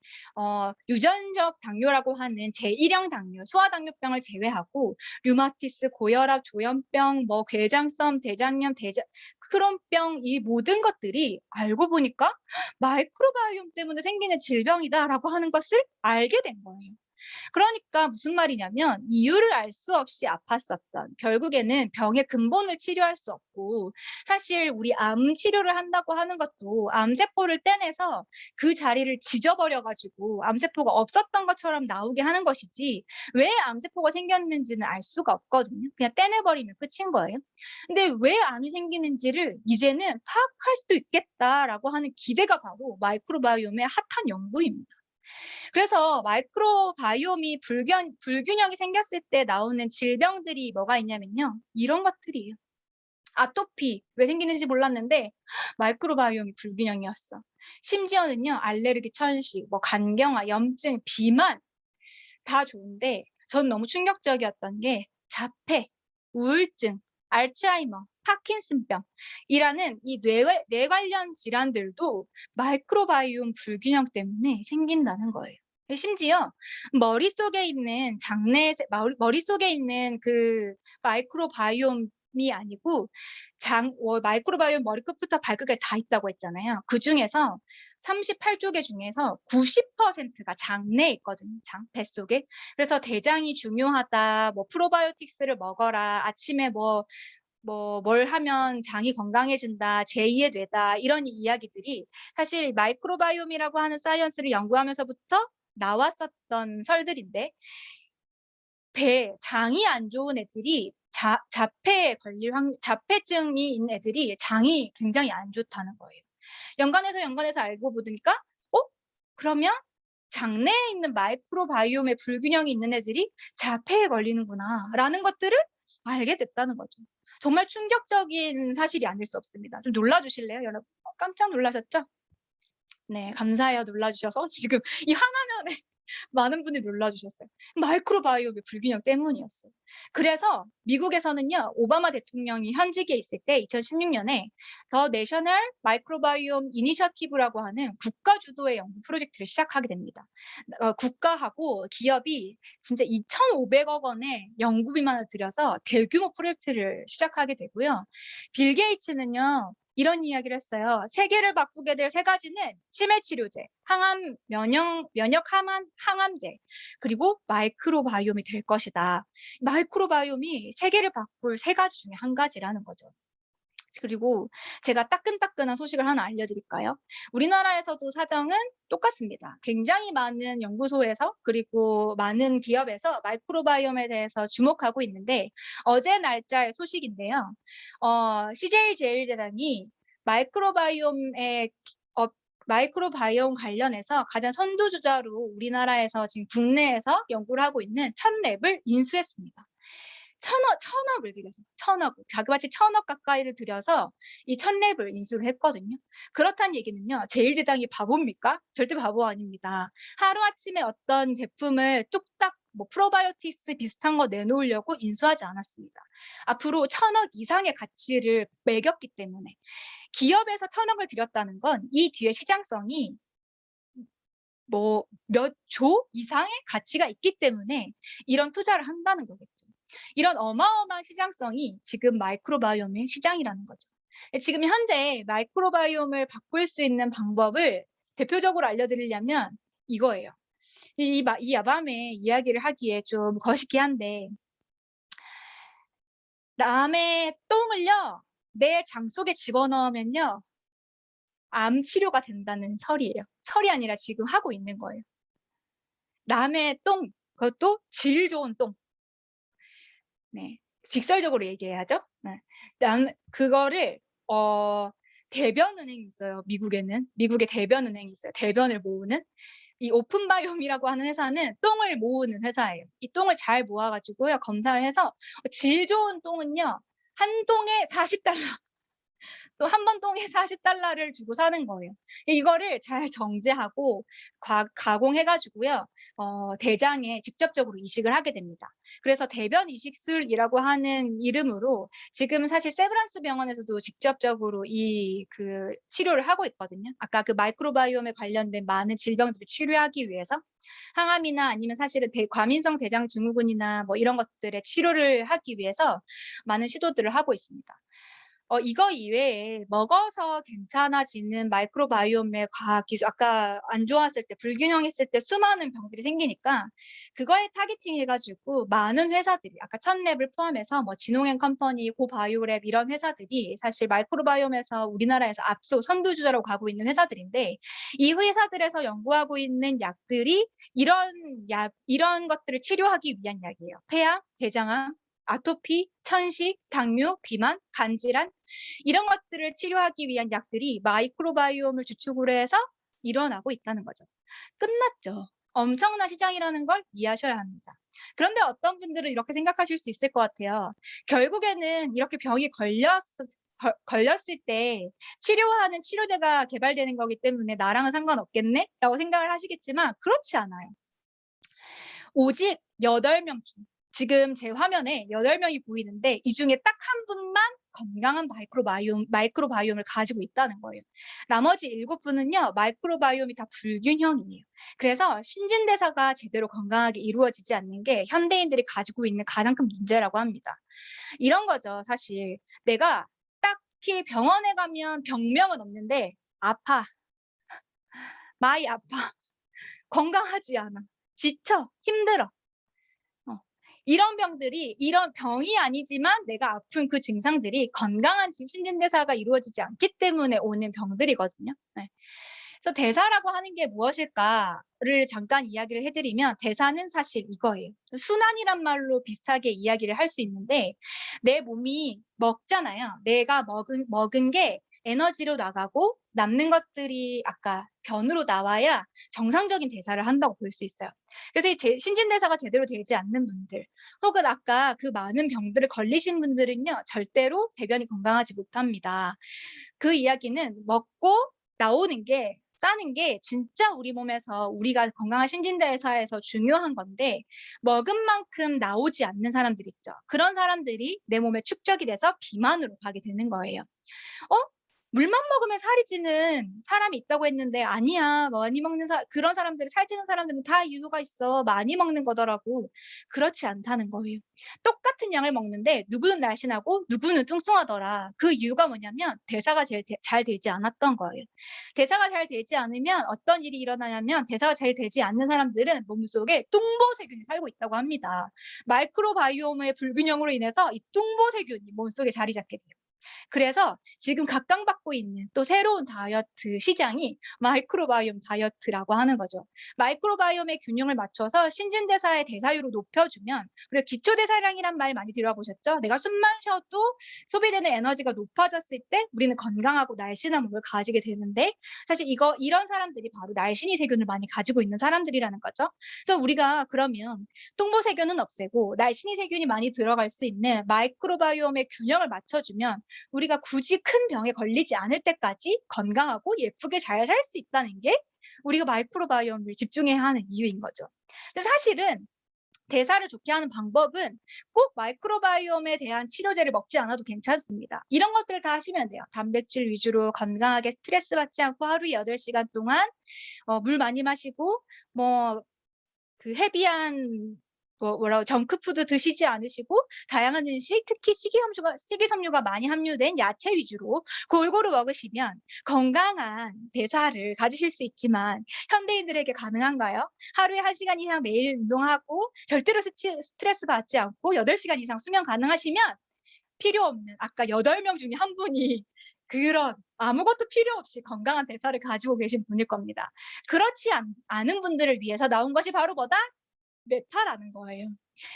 유전적 당뇨라고 하는 제1형 당뇨, 소아당뇨병을 제외하고 류마티스, 고혈압, 조현병, 궤장성, 대장염, 크론병 이 모든 것들이 알고 보니까 마이크로바이옴 때문에 생기는 질병이다라고 하는 것을 알게 된 거예요. 그러니까 무슨 말이냐면 이유를 알 수 없이 아팠었던 결국에는 병의 근본을 치료할 수 없고 사실 우리 암 치료를 한다고 하는 것도 암세포를 떼내서 그 자리를 지져버려가지고 암세포가 없었던 것처럼 나오게 하는 것이지 왜 암세포가 생겼는지는 알 수가 없거든요. 그냥 떼내버리면 끝인 거예요. 근데 왜 암이 생기는지를 이제는 파악할 수도 있겠다라고 하는 기대가 바로 마이크로바이옴의 핫한 연구입니다. 그래서 마이크로바이옴이 불균형이 생겼을 때 나오는 질병들이 뭐가 있냐면요. 이런 것들이에요. 아토피 왜 생기는지 몰랐는데 마이크로바이옴이 불균형이었어. 심지어는요. 알레르기 천식, 간경화, 염증, 비만 다 좋은데 전 너무 충격적이었던 게 자폐, 우울증, 알츠하이머, 파킨슨병이라는 이 뇌 관련 질환들도 마이크로바이옴 불균형 때문에 생긴다는 거예요. 심지어 머릿속에 있는 머릿속에 있는 그 마이크로바이옴이 아니고 마이크로바이옴 머리끝부터 발끝까지 다 있다고 했잖아요. 그 중에서 38쪽의 중에서 90%가 장내에 있거든요. 뱃속에. 그래서 대장이 중요하다. 프로바이오틱스를 먹어라. 아침에 뭘 하면 장이 건강해진다, 제2의 뇌다, 이런 이야기들이 사실 마이크로바이옴이라고 하는 사이언스를 연구하면서부터 나왔었던 설들인데 장이 안 좋은 애들이 자폐증이 있는 애들이 장이 굉장히 안 좋다는 거예요. 연관해서 알고 보니까 그러면 장내에 있는 마이크로바이옴의 불균형이 있는 애들이 자폐에 걸리는구나 라는 것들을 알게 됐다는 거죠. 정말 충격적인 사실이 아닐 수 없습니다. 좀 놀라주실래요, 여러분? 깜짝 놀라셨죠? 네, 감사해요. 놀라주셔서. 지금 이 하나면에 많은 분이 놀라주셨어요. 마이크로바이옴의 불균형 때문이었어요. 그래서 미국에서는요, 오바마 대통령이 현직에 있을 때 2016년에 더 내셔널 마이크로바이옴 이니셔티브라고 하는 국가 주도의 연구 프로젝트를 시작하게 됩니다. 국가하고 기업이 진짜 2,500억 원의 연구비만을 들여서 대규모 프로젝트를 시작하게 되고요. 빌 게이츠는요, 이런 이야기를 했어요. 세계를 바꾸게 될 3가지는 치매 치료제, 면역 항암제, 그리고 마이크로바이옴이 될 것이다. 마이크로바이옴이 세계를 바꿀 3가지 중에 한 가지라는 거죠. 그리고 제가 따끈따끈한 소식을 하나 알려드릴까요? 우리나라에서도 사정은 똑같습니다. 굉장히 많은 연구소에서 그리고 많은 기업에서 마이크로바이옴에 대해서 주목하고 있는데 어제 날짜의 소식인데요. CJ제일대당이 마이크로바이옴 관련해서 가장 선두주자로 우리나라에서 지금 국내에서 연구를 하고 있는 천랩을 인수했습니다. 천억을 들여서 자그마치 1,000억 가까이를 들여서 이 천랩을 인수를 했거든요. 그렇다는 얘기는요. 제일제당이 바보입니까? 절대 바보 아닙니다. 하루아침에 어떤 제품을 뚝딱 프로바이오틱스 비슷한 거 내놓으려고 인수하지 않았습니다. 앞으로 1,000억 이상의 가치를 매겼기 때문에 기업에서 1,000억을 들였다는 건 이 뒤에 시장성이 몇 조 이상의 가치가 있기 때문에 이런 투자를 한다는 거겠죠. 이런 어마어마한 시장성이 지금 마이크로바이옴의 시장이라는 거죠. 지금 현재 마이크로바이옴을 바꿀 수 있는 방법을 대표적으로 알려드리려면 이거예요. 이 야밤에 이야기를 하기에 좀 거시기 한데 남의 똥을요 내 장 속에 집어넣으면요 암 치료가 된다는 설이에요. 설이 아니라 지금 하고 있는 거예요. 남의 똥, 그것도 질 좋은 똥. 네. 직설적으로 얘기해야죠. 네. 그거를 대변은행이 있어요. 미국에는. 미국에 대변은행이 있어요. 대변을 모으는. 이 오픈바이옴이라고 하는 회사는 똥을 모으는 회사예요. 이 똥을 잘 모아 가지고요. 검사를 해서 질 좋은 똥은요. 한 똥에 $40. 또 한 번 똥에 $40를 주고 사는 거예요. 이거를 잘 정제하고 가공해 가지고요. 대장에 직접적으로 이식을 하게 됩니다. 그래서 대변 이식술이라고 하는 이름으로 지금 사실 세브란스 병원에서도 직접적으로 그 치료를 하고 있거든요. 아까 그 마이크로바이옴에 관련된 많은 질병들을 치료하기 위해서 항암이나 아니면 사실은 과민성 대장 증후군이나 뭐 이런 것들의 치료를 하기 위해서 많은 시도들을 하고 있습니다. 이거 이외에 먹어서 괜찮아지는 마이크로바이옴의 과학 기술, 아까 안 좋았을 때, 불균형했을 때 수많은 병들이 생기니까 그거에 타겟팅 해가지고 많은 회사들이, 아까 첫랩을 포함해서 뭐 진홍앤컴퍼니, 고바이오랩 이런 회사들이 사실 마이크로바이옴에서 우리나라에서 앞서 선두주자로 가고 있는 회사들인데 이 회사들에서 연구하고 있는 약들이 이런 것들을 치료하기 위한 약이에요. 폐암, 대장암, 아토피, 천식, 당뇨, 비만, 간질환 이런 것들을 치료하기 위한 약들이 마이크로바이옴을 주축으로 해서 일어나고 있다는 거죠. 끝났죠. 엄청난 시장이라는 걸 이해하셔야 합니다. 그런데 어떤 분들은 이렇게 생각하실 수 있을 것 같아요. 결국에는 이렇게 병이 걸렸을 때 치료하는 치료제가 개발되는 거기 때문에 나랑은 상관없겠네? 라고 생각을 하시겠지만 그렇지 않아요. 오직 8명 중 지금 제 화면에 8명이 보이는데 이 중에 딱 한 분만 건강한 마이크로바이옴을 가지고 있다는 거예요. 나머지 7분은요. 마이크로바이옴이 다 불균형이에요. 그래서 신진대사가 제대로 건강하게 이루어지지 않는 게 현대인들이 가지고 있는 가장 큰 문제라고 합니다. 이런 거죠. 사실 내가 딱히 병원에 가면 병명은 없는데 아파. 많이 아파. 건강하지 않아. 지쳐. 힘들어. 이런 병이 아니지만 내가 아픈 그 증상들이 건강한 신진대사가 이루어지지 않기 때문에 오는 병들이거든요. 네. 그래서 대사라고 하는 게 무엇일까를 잠깐 이야기를 해드리면 대사는 사실 이거예요. 순환이란 말로 비슷하게 이야기를 할 수 있는데 내 몸이 먹잖아요. 내가 먹은 게 에너지로 나가고 남는 것들이 아까 변으로 나와야 정상적인 대사를 한다고 볼 수 있어요. 그래서 신진대사가 제대로 되지 않는 분들 혹은 아까 그 많은 병들을 걸리신 분들은요. 절대로 대변이 건강하지 못합니다. 그 이야기는 먹고 나오는 게 싸는 게 진짜 우리 몸에서 우리가 건강한 신진대사에서 중요한 건데 먹은 만큼 나오지 않는 사람들 있죠. 그런 사람들이 내 몸에 축적이 돼서 비만으로 가게 되는 거예요. 물만 먹으면 살이 찌는 사람이 있다고 했는데 아니야. 많이 먹는 그런 사람들이 살찌는 사람들은 다 이유가 있어. 많이 먹는 거더라고. 그렇지 않다는 거예요. 똑같은 양을 먹는데 누구는 날씬하고 누구는 뚱뚱하더라. 그 이유가 뭐냐면 대사가 잘 되지 않았던 거예요. 대사가 잘 되지 않으면 어떤 일이 일어나냐면 대사가 잘 되지 않는 사람들은 몸속에 뚱보세균이 살고 있다고 합니다. 마이크로바이옴의 불균형으로 인해서 이 뚱보세균이 몸속에 자리 잡게 돼요. 그래서 지금 각광받고 있는 또 새로운 다이어트 시장이 마이크로바이옴 다이어트라고 하는 거죠. 마이크로바이옴의 균형을 맞춰서 신진대사의 대사율을 높여주면 우리가 기초대사량이란 말 많이 들어보셨죠? 내가 숨만 쉬어도 소비되는 에너지가 높아졌을 때 우리는 건강하고 날씬한 몸을 가지게 되는데 사실 이런 사람들이 바로 날씬이 세균을 많이 가지고 있는 사람들이라는 거죠. 그래서 우리가 그러면 똥보세균은 없애고 날씬이 세균이 많이 들어갈 수 있는 마이크로바이옴의 균형을 맞춰주면 우리가 굳이 큰 병에 걸리지 않을 때까지 건강하고 예쁘게 잘 살 수 있다는 게 우리가 마이크로바이옴을 집중해야 하는 이유인 거죠. 근데 사실은 대사를 좋게 하는 방법은 꼭 마이크로바이옴에 대한 치료제를 먹지 않아도 괜찮습니다. 이런 것들을 다 하시면 돼요. 단백질 위주로 건강하게 스트레스 받지 않고 하루에 8시간 동안 물 많이 마시고 그 헤비한 뭐라고 정크푸드 드시지 않으시고 다양한 음식, 특히 식이섬유가 많이 함유된 야채 위주로 골고루 먹으시면 건강한 대사를 가지실 수 있지만 현대인들에게 가능한가요? 하루에 1시간 이상 매일 운동하고 절대로 스트레스 받지 않고 8시간 이상 수면 가능하시면 필요 없는 아까 8명 중에 한 분이 그런 아무것도 필요 없이 건강한 대사를 가지고 계신 분일 겁니다. 그렇지 않은 분들을 위해서 나온 것이 바로 뭐다? 메타라는 거예요.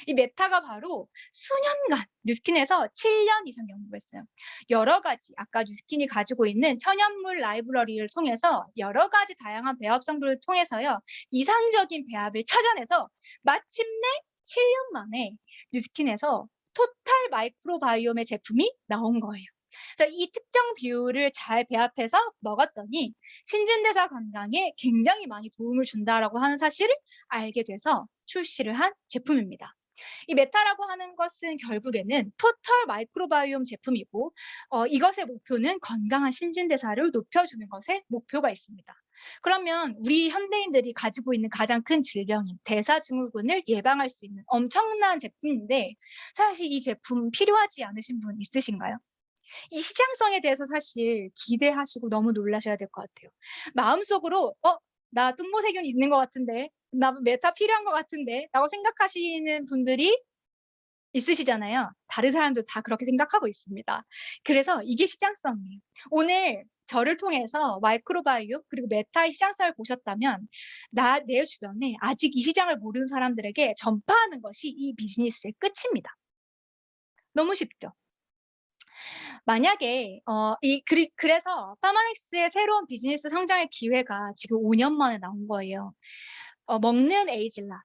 이 메타가 바로 수년간 뉴스킨에서 7년 이상 연구했어요. 여러 가지 아까 뉴스킨이 가지고 있는 천연물 라이브러리를 통해서 여러 가지 다양한 배합 성분을 통해서요. 이상적인 배합을 찾아내서 마침내 7년 만에 뉴스킨에서 토탈 마이크로바이옴의 제품이 나온 거예요. 그래서 이 특정 비율을 잘 배합해서 먹었더니 신진대사 건강에 굉장히 많이 도움을 준다라고 하는 사실을 알게 돼서 출시를 한 제품입니다. 이 메타라고 하는 것은 결국에는 토탈 마이크로바이옴 제품이고 이것의 목표는 건강한 신진대사를 높여주는 것에 목표가 있습니다. 그러면 우리 현대인들이 가지고 있는 가장 큰 질병인 대사증후군을 예방할 수 있는 엄청난 제품인데 사실 이 제품 필요하지 않으신 분 있으신가요? 이 시장성에 대해서 사실 기대하시고 너무 놀라셔야 될 것 같아요. 마음속으로 나 뚱보세균 있는 것 같은데 나 메타 필요한 것 같은데 라고 생각하시는 분들이 있으시잖아요. 다른 사람도 다 그렇게 생각하고 있습니다. 그래서 이게 시장성이에요. 오늘 저를 통해서 마이크로바이옴 그리고 메타의 시장성을 보셨다면 내 주변에 아직 이 시장을 모르는 사람들에게 전파하는 것이 이 비즈니스의 끝입니다. 너무 쉽죠? 만약에 그래서 파마넥스의 새로운 비즈니스 성장의 기회가 지금 5년 만에 나온 거예요. 먹는 에이즐락.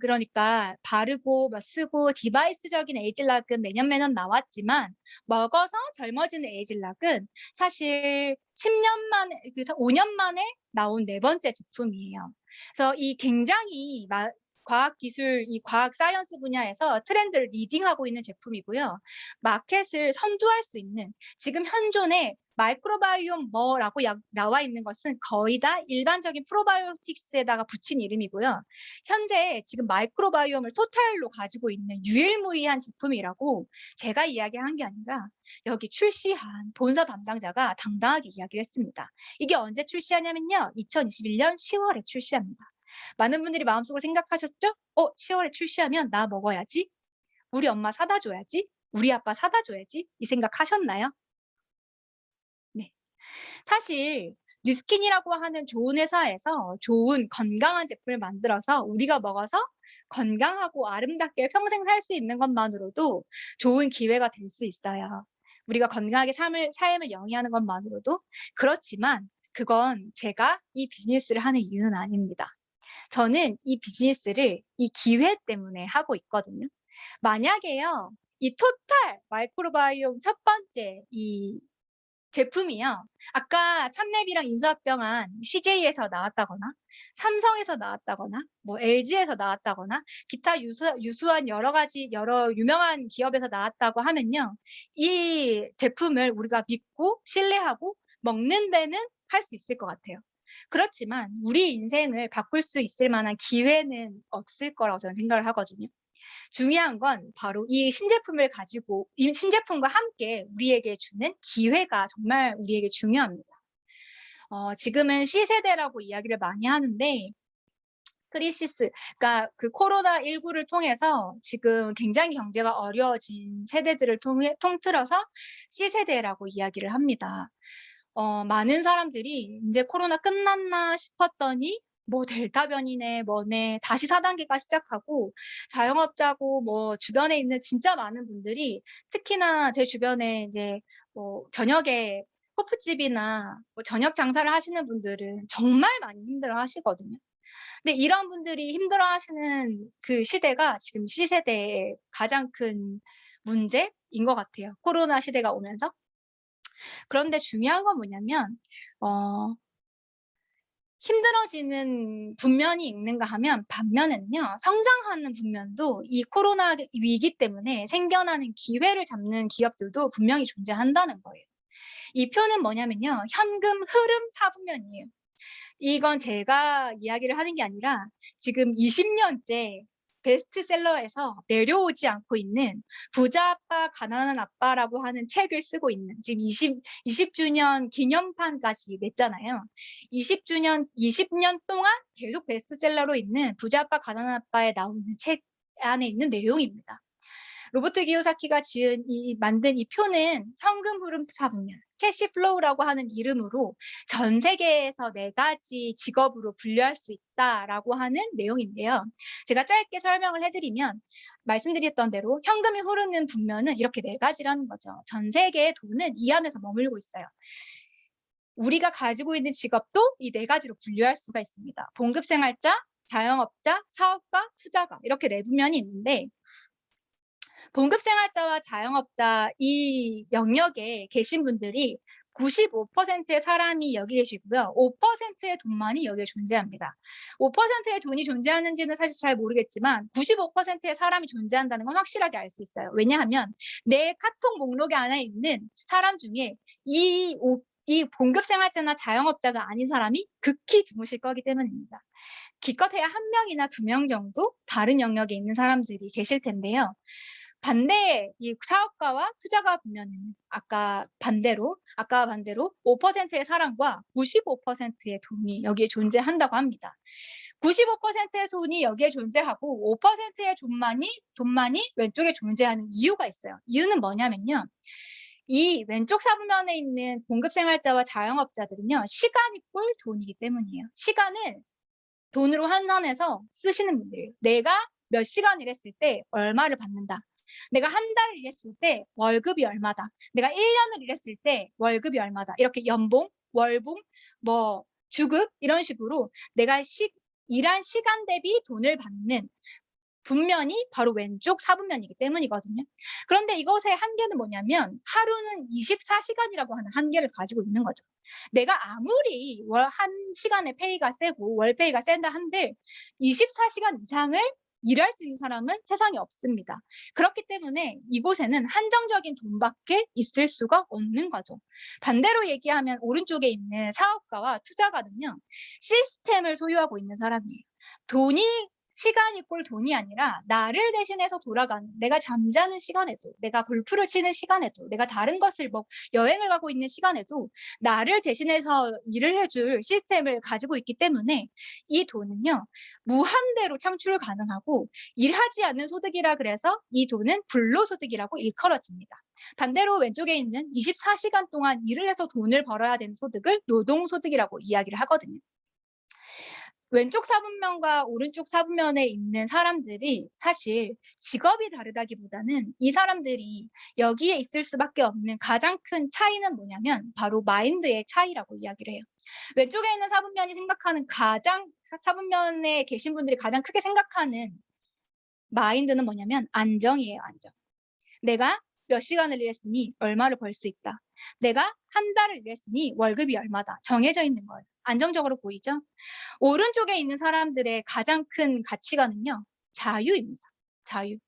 그러니까 바르고 쓰고 디바이스적인 에이즐락은 매년 나왔지만 먹어서 젊어지는 에이즐락은 사실 10년 만에, 그래서 5년 만에 나온 4번째 제품이에요. 그래서 이 굉장히 과학기술, 이 과학 사이언스 분야에서 트렌드를 리딩하고 있는 제품이고요. 마켓을 선두할 수 있는 지금 현존의 마이크로바이옴 뭐라고 나와 있는 것은 거의 다 일반적인 프로바이오틱스에다가 붙인 이름이고요. 현재 지금 마이크로바이옴을 토탈로 가지고 있는 유일무이한 제품이라고 제가 이야기한 게 아니라 여기 출시한 본사 담당자가 당당하게 이야기를 했습니다. 이게 언제 출시하냐면요. 2021년 10월에 출시합니다. 많은 분들이 마음속으로 생각하셨죠? 10월에 출시하면 나 먹어야지. 우리 엄마 사다 줘야지. 우리 아빠 사다 줘야지. 이 생각 하셨나요? 네. 사실 뉴스킨이라고 하는 좋은 회사에서 좋은 건강한 제품을 만들어서 우리가 먹어서 건강하고 아름답게 평생 살 수 있는 것만으로도 좋은 기회가 될 수 있어요. 우리가 건강하게 삶을 영위하는 것만으로도. 그렇지만 그건 제가 이 비즈니스를 하는 이유는 아닙니다. 저는 이 비즈니스를 이 기회 때문에 하고 있거든요. 만약에요, 이 토탈 마이크로바이옴 첫 번째 이 제품이요. 아까 천랩이랑 인수합병한 CJ에서 나왔다거나 삼성에서 나왔다거나 뭐 LG에서 나왔다거나 기타 유수한 여러 유명한 기업에서 나왔다고 하면요. 이 제품을 우리가 믿고 신뢰하고 먹는 데는 할 수 있을 것 같아요. 그렇지만 우리 인생을 바꿀 수 있을 만한 기회는 없을 거라고 저는 생각을 하거든요. 중요한 건 바로 이 신제품과 함께 우리에게 주는 기회가 정말 우리에게 중요합니다. 지금은 C세대라고 이야기를 많이 하는데 크리시스, 그러니까 그 코로나19를 통해서 지금 굉장히 경제가 어려워진 세대들을 통틀어서 C세대라고 이야기를 합니다. 많은 사람들이 이제 코로나 끝났나 싶었더니 뭐 델타 변이네 뭐네 다시 4단계가 시작하고 자영업자고 뭐 주변에 있는 진짜 많은 분들이 특히나 제 주변에 이제 뭐 저녁에 호프집이나 뭐 저녁 장사를 하시는 분들은 정말 많이 힘들어 하시거든요. 근데 이런 분들이 힘들어 하시는 그 시대가 지금 C세대의 가장 큰 문제인 것 같아요. 코로나 시대가 오면서. 그런데 중요한 건 뭐냐면 힘들어지는 분면이 있는가 하면 반면에는요. 성장하는 분면도 이 코로나 위기 때문에 생겨나는 기회를 잡는 기업들도 분명히 존재한다는 거예요. 이 표는 뭐냐면요. 현금 흐름 4분면이에요. 이건 제가 이야기를 하는 게 아니라 지금 20년째 베스트셀러에서 내려오지 않고 있는 부자 아빠, 가난한 아빠라고 하는 책을 쓰고 있는, 지금 20주년 기념판까지 냈잖아요. 20년 동안 계속 베스트셀러로 있는 부자 아빠, 가난한 아빠에 나오는 책 안에 있는 내용입니다. 로버트 기요사키가 만든 이 표는 현금 흐름 사분면, 캐시 플로우라고 하는 이름으로 전 세계에서 4가지 직업으로 분류할 수 있다라고 하는 내용인데요. 제가 짧게 설명을 해드리면, 말씀드렸던 대로 현금이 흐르는 분면은 이렇게 4가지라는 거죠. 전 세계의 돈은 이 안에서 머물고 있어요. 우리가 가지고 있는 직업도 이 4가지로 분류할 수가 있습니다. 봉급생활자, 자영업자, 사업가, 투자가, 이렇게 4분면이 있는데, 봉급생활자와 자영업자 이 영역에 계신 분들이 95%의 사람이 여기 계시고요. 5%의 돈만이 여기에 존재합니다. 5%의 돈이 존재하는지는 사실 잘 모르겠지만 95%의 사람이 존재한다는 건 확실하게 알 수 있어요. 왜냐하면 내 카톡 목록에 안에 있는 사람 중에 이 봉급생활자나 자영업자가 아닌 사람이 극히 드무실 거기 때문입니다. 기껏해야 1명이나 2명 정도 다른 영역에 있는 사람들이 계실 텐데요. 반대의 이 사업가와 투자가 보면은 아까 반대로 5%의 사람과 95%의 돈이 여기에 존재한다고 합니다. 95%의 돈이 여기에 존재하고 5%의 돈만이 왼쪽에 존재하는 이유가 있어요. 이유는 뭐냐면요. 이 왼쪽 사분면에 있는 봉급생활자와 자영업자들은요. 시간이 꼴 돈이기 때문이에요. 시간을 돈으로 환산해서 쓰시는 분들이에요. 내가 몇 시간 일했을 때 얼마를 받는다. 내가 한 달을 일했을 때 월급이 얼마다. 내가 1년을 일했을 때 월급이 얼마다. 이렇게 연봉, 월봉, 주급 이런 식으로 내가 일한 시간 대비 돈을 받는 분면이 바로 왼쪽 사분면이기 때문이거든요. 그런데 이것의 한계는 뭐냐면 하루는 24시간이라고 하는 한계를 가지고 있는 거죠. 내가 아무리 한 시간의 페이가 세고 월페이가 센다 한들 24시간 이상을 일할 수 있는 사람은 세상에 없습니다. 그렇기 때문에 이곳에는 한정적인 돈밖에 있을 수가 없는 거죠. 반대로 얘기하면 오른쪽에 있는 사업가와 투자가는요. 시스템을 소유하고 있는 사람이에요. 시간이 꼴 돈이 아니라 나를 대신해서 돌아가는, 내가 잠자는 시간에도, 내가 골프를 치는 시간에도, 내가 다른 것을 여행을 가고 있는 시간에도 나를 대신해서 일을 해줄 시스템을 가지고 있기 때문에 이 돈은요 무한대로 창출 가능하고 일하지 않는 소득이라 그래서 이 돈은 불로소득이라고 일컬어집니다. 반대로 왼쪽에 있는 24시간 동안 일을 해서 돈을 벌어야 되는 소득을 노동소득이라고 이야기를 하거든요. 왼쪽 사분면과 오른쪽 사분면에 있는 사람들이 사실 직업이 다르다기보다는 이 사람들이 여기에 있을 수밖에 없는 가장 큰 차이는 뭐냐면 바로 마인드의 차이라고 이야기를 해요. 왼쪽에 있는 사분면에 계신 분들이 가장 크게 생각하는 마인드는 뭐냐면 안정이에요, 안정. 내가 몇 시간을 일했으니 얼마를 벌 수 있다. 내가 한 달을 일했으니 월급이 얼마다. 정해져 있는 거예요. 안정적으로 보이죠? 오른쪽에 있는 사람들의 가장 큰 가치관은요. 자유입니다. 자유.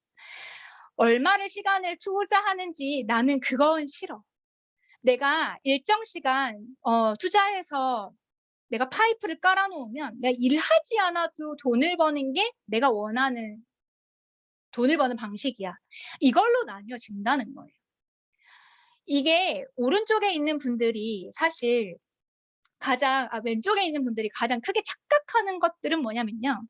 얼마를 시간을 투자하는지 나는 그건 싫어. 내가 일정 시간 투자해서 내가 파이프를 깔아놓으면 내가 일하지 않아도 돈을 버는 게 내가 원하는 돈을 버는 방식이야. 이걸로 나뉘어진다는 거예요. 이게 오른쪽에 있는 분들이 사실 왼쪽에 있는 분들이 가장 크게 착각하는 것들은 뭐냐면요.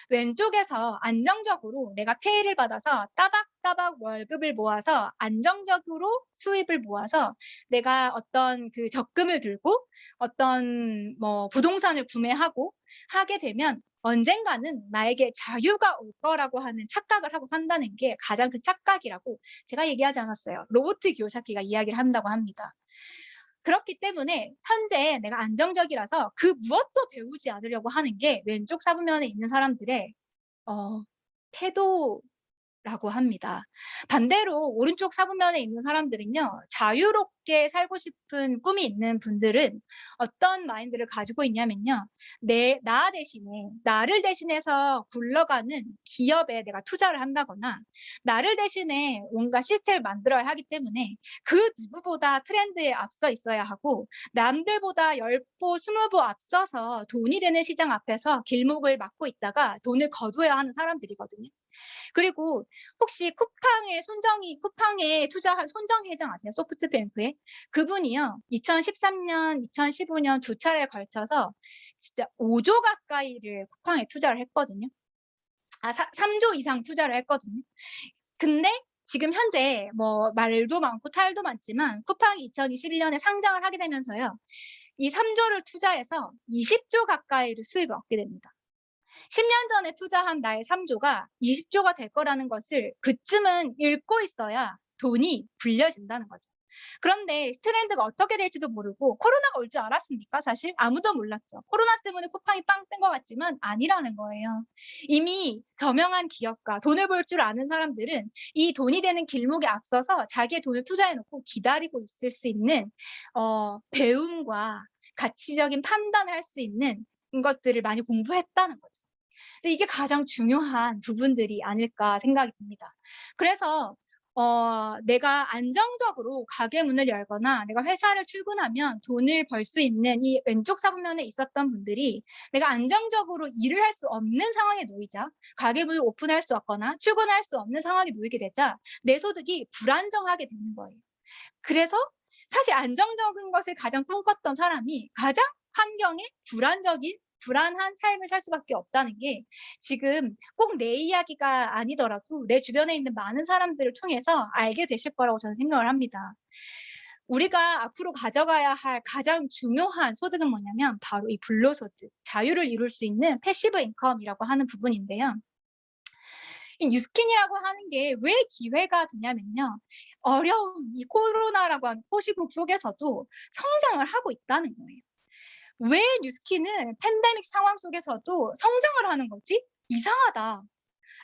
왼쪽에서 안정적으로 내가 페이를 받아서 따박따박 월급을 모아서 안정적으로 수입을 모아서 내가 어떤 그 적금을 들고 어떤 부동산을 구매하고 하게 되면 언젠가는 나에게 자유가 올 거라고 하는 착각을 하고 산다는 게 가장 큰 착각이라고 제가 얘기하지 않았어요. 로버트 기요사키가 이야기를 한다고 합니다. 그렇기 때문에 현재 내가 안정적이라서 그 무엇도 배우지 않으려고 하는 게 왼쪽 사분면에 있는 사람들의 태도라고 합니다. 반대로 오른쪽 사분면에 있는 사람들은요. 자유롭게 살고 싶은 꿈이 있는 분들은 어떤 마인드를 가지고 있냐면요. 나를 대신해서 굴러가는 기업에 내가 투자를 한다거나 나를 대신에 뭔가 시스템을 만들어야 하기 때문에 그 누구보다 트렌드에 앞서 있어야 하고 남들보다 10보, 20보 앞서서 돈이 되는 시장 앞에서 길목을 막고 있다가 돈을 거둬야 하는 사람들이거든요. 그리고 혹시 쿠팡에 투자한 손정희 회장 아세요? 소프트뱅크에? 그분이요. 2013년, 2015년 두 차례에 걸쳐서 진짜 5조 가까이를 쿠팡에 투자를 했거든요. 3조 이상 투자를 했거든요. 근데 지금 현재 뭐 말도 많고 탈도 많지만 쿠팡이 2021년에 상장을 하게 되면서요. 이 3조를 투자해서 20조 가까이를 수익을 얻게 됩니다. 10년 전에 투자한 나의 3조가 20조가 될 거라는 것을 그쯤은 읽고 있어야 돈이 불려진다는 거죠. 그런데 트렌드가 어떻게 될지도 모르고 코로나가 올 줄 알았습니까? 사실 아무도 몰랐죠. 코로나 때문에 쿠팡이 빵 뜬 것 같지만 아니라는 거예요. 이미 저명한 기업가, 돈을 벌 줄 아는 사람들은 이 돈이 되는 길목에 앞서서 자기의 돈을 투자해놓고 기다리고 있을 수 있는 배움과 가치적인 판단을 할 수 있는 것들을 많이 공부했다는 거죠. 근데 이게 가장 중요한 부분들이 아닐까 생각이 듭니다. 그래서 내가 안정적으로 가게 문을 열거나 내가 회사를 출근하면 돈을 벌 수 있는 이 왼쪽 사분면에 있었던 분들이 내가 안정적으로 일을 할 수 없는 상황에 놓이자, 가게 문을 오픈할 수 없거나 출근할 수 없는 상황에 놓이게 되자 내 소득이 불안정하게 되는 거예요. 그래서 사실 안정적인 것을 가장 꿈꿨던 사람이 가장 환경에 불안한 삶을 살 수밖에 없다는 게 지금 꼭 내 이야기가 아니더라도 내 주변에 있는 많은 사람들을 통해서 알게 되실 거라고 저는 생각을 합니다. 우리가 앞으로 가져가야 할 가장 중요한 소득은 뭐냐면 바로 이 불로소득, 자유를 이룰 수 있는 패시브 인컴이라고 하는 부분인데요. 이 뉴스킨이라고 하는 게 왜 기회가 되냐면요. 어려운 이 코로나라고 하는 코시국 속에서도 성장을 하고 있다는 거예요. 왜 뉴스킨은 팬데믹 상황 속에서도 성장을 하는 거지? 이상하다.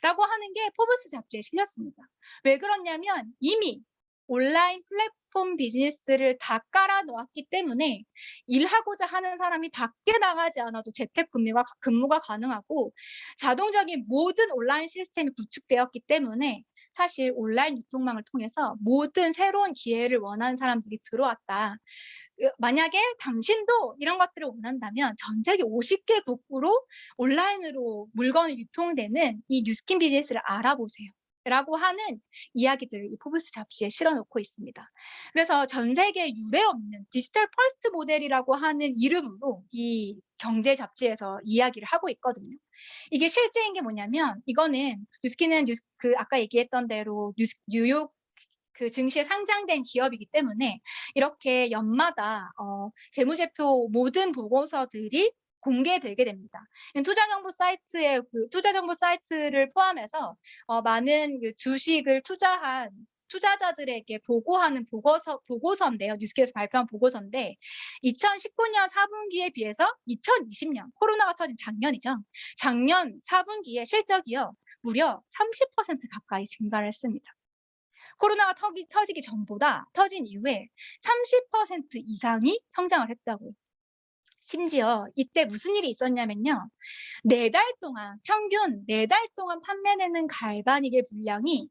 라고 하는 게 포브스 잡지에 실렸습니다. 왜 그러냐면 이미 온라인 플랫폼 비즈니스를 다 깔아놓았기 때문에 일하고자 하는 사람이 밖에 나가지 않아도 재택근무가 가능하고 자동적인 모든 온라인 시스템이 구축되었기 때문에 사실 온라인 유통망을 통해서 모든 새로운 기회를 원하는 사람들이 들어왔다. 만약에 당신도 이런 것들을 원한다면 전 세계 50개국으로 온라인으로 물건이 유통되는 이 뉴스킨 비즈니스를 알아보세요. 라고 하는 이야기들을 이 포브스 잡지에 실어놓고 있습니다. 그래서 전 세계 유례 없는 디지털 퍼스트 모델이라고 하는 이름으로 이 경제 잡지에서 이야기를 하고 있거든요. 이게 실제인 게 뭐냐면 이거는 뉴스킨은 아까 얘기했던 대로 뉴욕 그 증시에 상장된 기업이기 때문에 이렇게 연마다 재무제표 모든 보고서들이 공개되게 됩니다. 투자 정보 사이트를 포함해서 많은 그 주식을 투자한 투자자들에게 보고하는 보고서인데요. 뉴스케에서 발표한 보고서인데 2019년 4분기에 비해서 2020년 코로나가 터진 작년이죠. 작년 4분기에 실적이요. 무려 30% 가까이 증가를 했습니다. 코로나가 터지기 전보다 터진 이후에 30% 이상이 성장을 했다고요. 심지어 이때 무슨 일이 있었냐면요. 4달 동안, 평균 4달 동안 판매되는 갈바닉의 물량이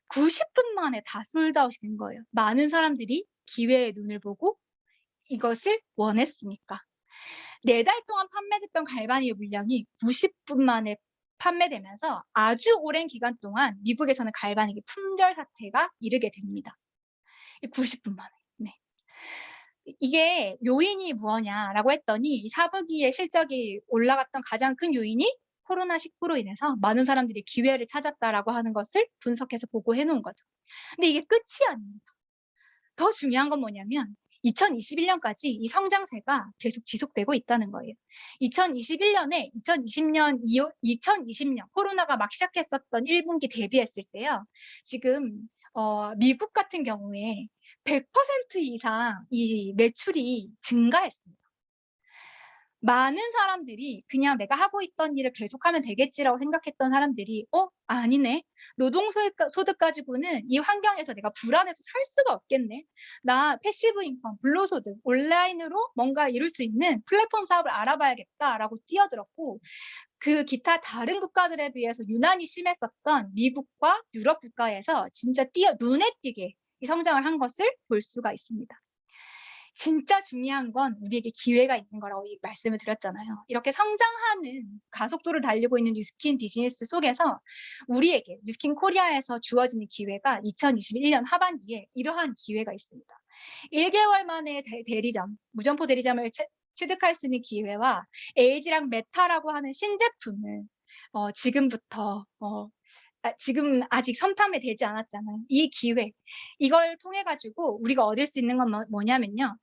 90분 만에 다 솔드아웃이 된 거예요. 많은 사람들이 기회의 눈을 보고 이것을 원했으니까. 4달 동안 판매됐던 갈바닉의 물량이 90분 만에 판매되면서 아주 오랜 기간 동안 미국에서는 갈바닉의 품절 사태가 이르게 됩니다. 90분 만에. 네. 이게 요인이 무엇냐라고 했더니 4분기에 실적이 올라갔던 가장 큰 요인이 코로나19로 인해서 많은 사람들이 기회를 찾았다라고 하는 것을 분석해서 보고해 놓은 거죠. 근데 이게 끝이 아닙니다. 더 중요한 건 뭐냐면 2021년까지 이 성장세가 계속 지속되고 있다는 거예요. 2020년 코로나가 막 시작했었던 1분기 대비했을 때요. 지금 미국 같은 경우에 100% 이상 이 매출이 증가했습니다. 많은 사람들이 그냥 내가 하고 있던 일을 계속하면 되겠지라고 생각했던 사람들이 아니네. 노동소득 가지고는 이 환경에서 내가 불안해서 살 수가 없겠네. 나 패시브 인컴, 불로소득, 온라인으로 뭔가 이룰 수 있는 플랫폼 사업을 알아봐야겠다라고 뛰어들었고 그 기타 다른 국가들에 비해서 유난히 심했었던 미국과 유럽 국가에서 진짜 눈에 띄게 이 성장을 한 것을 볼 수가 있습니다. 진짜 중요한 건 우리에게 기회가 있는 거라고 말씀을 드렸잖아요. 이렇게 성장하는 가속도를 달리고 있는 뉴스킨 비즈니스 속에서 우리에게 뉴스킨 코리아에서 주어지는 기회가 2021년 하반기에 이러한 기회가 있습니다. 1개월 만에 대리점, 무점포 대리점을 취득할 수 있는 기회와 LG랑 메타라고 하는 신제품을 지금부터 지금 아직 선판매 되지 않았잖아요. 이 기회, 이걸 통해 가지고 우리가 얻을 수 있는 건 뭐냐면요.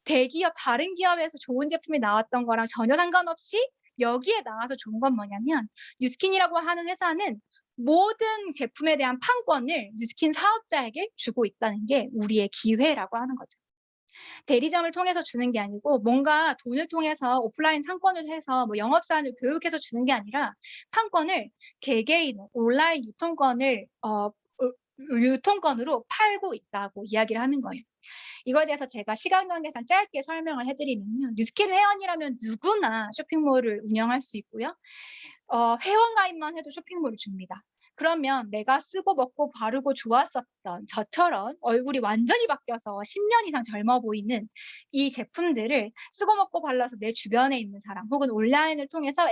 대기업, 다른 기업에서 좋은 제품이 나왔던 거랑 전혀 상관없이 여기에 나와서 좋은 건 뭐냐면 뉴스킨이라고 하는 회사는 모든 제품에 대한 판권을 뉴스킨 사업자에게 주고 있다는 게 우리의 기회라고 하는 거죠. 대리점을 통해서 주는 게 아니고 뭔가 돈을 통해서 오프라인 상권을 해서 뭐 영업사원을 교육해서 주는 게 아니라 판권을 개개인 온라인 유통권으로 팔고 있다고 이야기를 하는 거예요. 이거에 대해서 제가 시간 관계상 짧게 설명을 해드리면요. 뉴스킨 회원이라면 누구나 쇼핑몰을 운영할 수 있고요. 회원 가입만 해도 쇼핑몰을 줍니다. 그러면 내가 쓰고 먹고 바르고 좋았었던 저처럼 얼굴이 완전히 바뀌어서 10년 이상 젊어 보이는 이 제품들을 쓰고 먹고 발라서 내 주변에 있는 사람 혹은 온라인을 통해서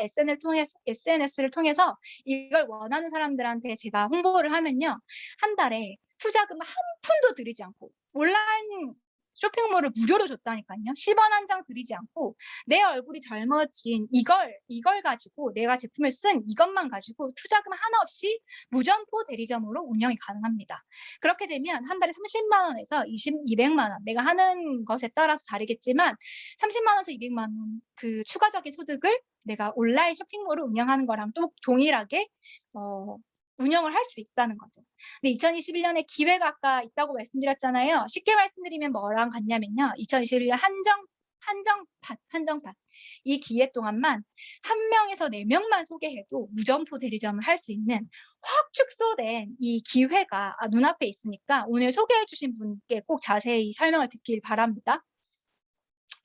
SNS를 통해서 이걸 원하는 사람들한테 제가 홍보를 하면요. 한 달에 투자금 한 푼도 들이지 않고 온라인 쇼핑몰을 무료로 줬다니까요. 10원 한 장 들이지 않고 내 얼굴이 젊어진 이걸 가지고 내가 제품을 쓴 이것만 가지고 투자금 하나 없이 무점포 대리점으로 운영이 가능합니다. 그렇게 되면 한 달에 30만 원에서 200만 원 내가 하는 것에 따라서 다르겠지만 30만 원에서 200만 원 그 추가적인 소득을 내가 온라인 쇼핑몰을 운영하는 거랑 또 동일하게 운영을 할 수 있다는 거죠. 근데 2021년에 기회가 아까 있다고 말씀드렸잖아요. 쉽게 말씀드리면 뭐랑 같냐면요. 2021년 한정판. 이 기회 동안만 1명에서 4명만 소개해도 무점포 대리점을 할 수 있는 확 축소된 이 기회가 눈앞에 있으니까 오늘 소개해 주신 분께 꼭 자세히 설명을 듣길 바랍니다.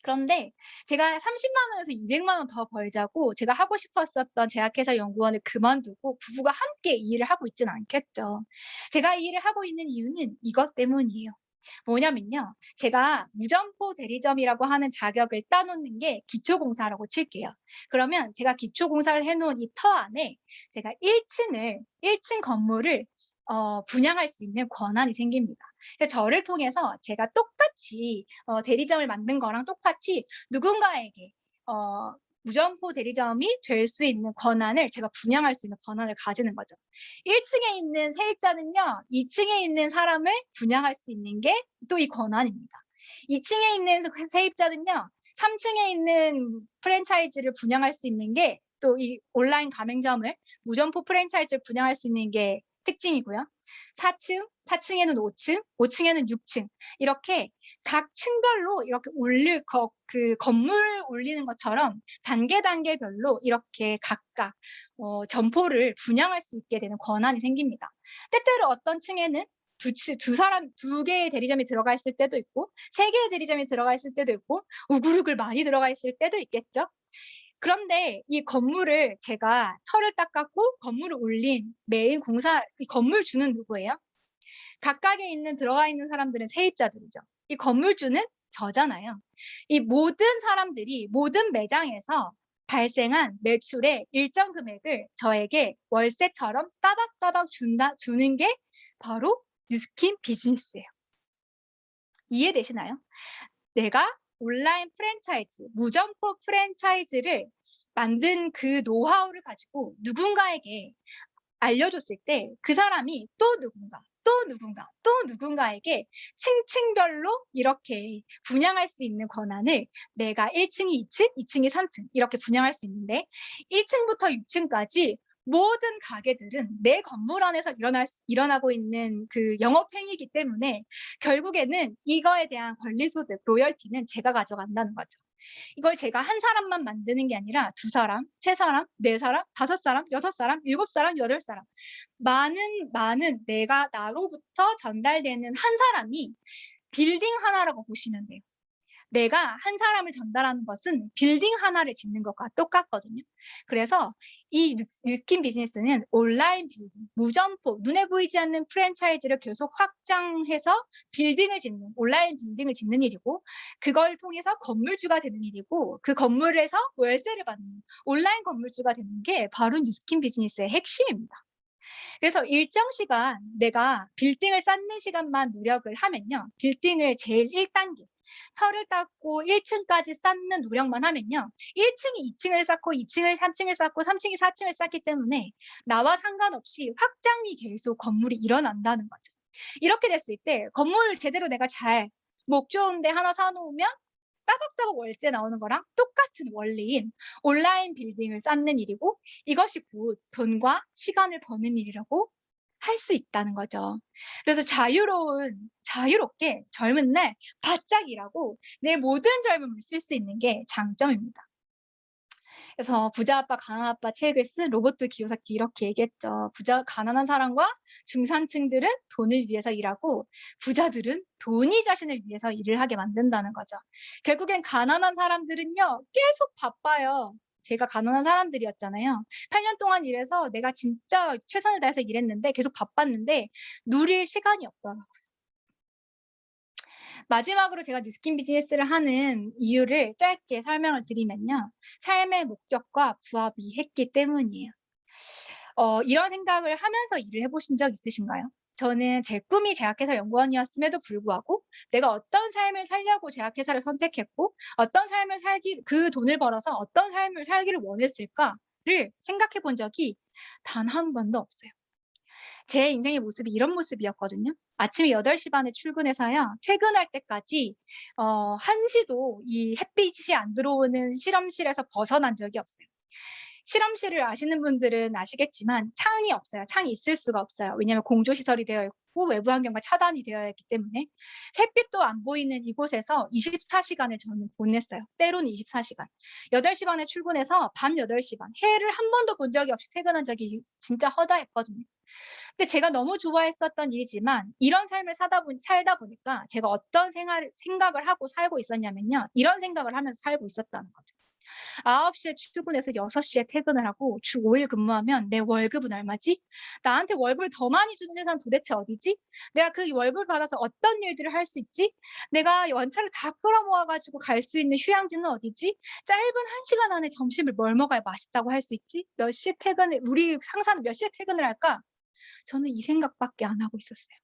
그런데 제가 30만 원에서 200만 원 더 벌자고 제가 하고 싶었었던 제약회사 연구원을 그만두고 부부가 함께 이 일을 하고 있지는 않겠죠. 제가 이 일을 하고 있는 이유는 이것 때문이에요. 뭐냐면요. 제가 무점포 대리점이라고 하는 자격을 따놓는 게 기초공사라고 칠게요. 그러면 제가 기초공사를 해놓은 이 터 안에 제가 1층 건물을 분양할 수 있는 권한이 생깁니다. 그래서 저를 통해서 제가 똑같이 대리점을 만든 거랑 똑같이 누군가에게 무점포 대리점이 될 수 있는 권한을 제가 분양할 수 있는 권한을 가지는 거죠. 1층에 있는 세입자는요. 2층에 있는 사람을 분양할 수 있는 게 또 이 권한입니다. 2층에 있는 세입자는요. 3층에 있는 프랜차이즈를 분양할 수 있는 게 또 이 온라인 가맹점을 무점포 프랜차이즈를 분양할 수 있는 게 특징이고요. 4층에는 5층, 5층에는 6층 이렇게 각 층별로 이렇게 그 건물 올리는 것처럼 단계별로 이렇게 각각 점포를 분양할 수 있게 되는 권한이 생깁니다. 때때로 어떤 층에는 두 개의 대리점이 들어가 있을 때도 있고 3개의 대리점이 들어가 있을 때도 있고 우글우글 많이 들어가 있을 때도 있겠죠. 그런데 이 건물을 제가 철을 닦았고 건물을 올린 메인 이 건물 주는 누구예요? 각각에 들어가 있는 사람들은 세입자들이죠. 이 건물주는 저잖아요. 이 모든 사람들이 모든 매장에서 발생한 매출의 일정 금액을 저에게 월세처럼 따박따박 주는 게 바로 뉴스킨 비즈니스예요. 이해되시나요? 내가 온라인 프랜차이즈, 무점포 프랜차이즈를 만든 그 노하우를 가지고 누군가에게 알려줬을 때 그 사람이 또 누군가에게 층층별로 이렇게 분양할 수 있는 권한을 내가 1층이 2층, 2층이 3층 이렇게 분양할 수 있는데 1층부터 6층까지 모든 가게들은 내 건물 안에서 일어나고 있는 그 영업행위이기 때문에 결국에는 이거에 대한 권리소득, 로열티는 제가 가져간다는 거죠. 이걸 제가 한 사람만 만드는 게 아니라 2사람, 3사람, 4사람, 5사람, 6사람, 7사람, 8사람 많은 나로부터 전달되는 한 사람이 빌딩 하나라고 보시면 돼요. 내가 한 사람을 전달하는 것은 빌딩 하나를 짓는 것과 똑같거든요. 그래서 이 뉴스킨 비즈니스는 온라인 빌딩, 무점포, 눈에 보이지 않는 프랜차이즈를 계속 확장해서 빌딩을 짓는, 온라인 빌딩을 짓는 일이고, 그걸 통해서 건물주가 되는 일이고, 그 건물에서 월세를 받는 온라인 건물주가 되는 게 바로 뉴스킨 비즈니스의 핵심입니다. 그래서 일정 시간 내가 빌딩을 쌓는 시간만 노력을 하면요. 빌딩을 제일 1단계, 털을 닦고 1층까지 쌓는 노력만 하면요. 1층이 2층을 쌓고 2층을 3층을 쌓고 3층이 4층을 쌓기 때문에 나와 상관없이 확장이 계속 건물이 일어난다는 거죠. 이렇게 됐을 때 건물을 제대로 내가 잘 목 좋은 데 하나 사놓으면 따박따박 월세 나오는 거랑 똑같은 원리인 온라인 빌딩을 쌓는 일이고, 이것이 곧 돈과 시간을 버는 일이라고 할 수 있다는 거죠. 그래서 자유롭게 젊은 날 바짝 일하고 내 모든 젊음을 쓸 수 있는 게 장점입니다. 그래서 부자 아빠 가난한 아빠 책을 쓴 로버트 기요사키 이렇게 얘기했죠. 가난한 사람과 중산층들은 돈을 위해서 일하고 부자들은 돈이 자신을 위해서 일을 하게 만든다는 거죠. 결국엔 가난한 사람들은요, 계속 바빠요. 제가 가난한 사람들이었잖아요. 8년 동안 일해서 내가 진짜 최선을 다해서 일했는데 계속 바빴는데 누릴 시간이 없더라고요. 마지막으로 제가 뉴스킨 비즈니스를 하는 이유를 짧게 설명을 드리면요. 삶의 목적과 부합이 했기 때문이에요. 이런 생각을 하면서 일을 해보신 적 있으신가요? 저는 제 꿈이 제약회사 연구원이었음에도 불구하고 내가 어떤 삶을 살려고 제약회사를 선택했고 그 돈을 벌어서 어떤 삶을 살기를 원했을까를 생각해 본 적이 단 한 번도 없어요. 제 인생의 모습이 이런 모습이었거든요. 아침 8시 반에 출근해서요. 퇴근할 때까지 1시도 이 햇빛이 안 들어오는 실험실에서 벗어난 적이 없어요. 실험실을 아시는 분들은 아시겠지만 창이 없어요. 창이 있을 수가 없어요. 왜냐하면 공조시설이 되어 있고 외부 환경과 차단이 되어 있기 때문에 햇빛도 안 보이는 이곳에서 24시간을 저는 보냈어요. 때로는 24시간. 8시 반에 출근해서 밤 8시 반. 해를 한 번도 본 적이 없이 퇴근한 적이 진짜 허다했거든요. 근데 제가 너무 좋아했었던 일이지만 이런 삶을 살다 보니까 제가 어떤 생각을 하고 살고 있었냐면요. 이런 생각을 하면서 살고 있었다는 거죠. 9시에 출근해서 6시에 퇴근을 하고 주 5일 근무하면 내 월급은 얼마지? 나한테 월급을 더 많이 주는 회사는 도대체 어디지? 내가 그 월급을 받아서 어떤 일들을 할 수 있지? 내가 연차를 다 끌어모아가지고 갈 수 있는 휴양지는 어디지? 짧은 1시간 안에 점심을 뭘 먹어야 맛있다고 할 수 있지? 우리 상사는 몇 시에 퇴근을 할까? 저는 이 생각밖에 안 하고 있었어요.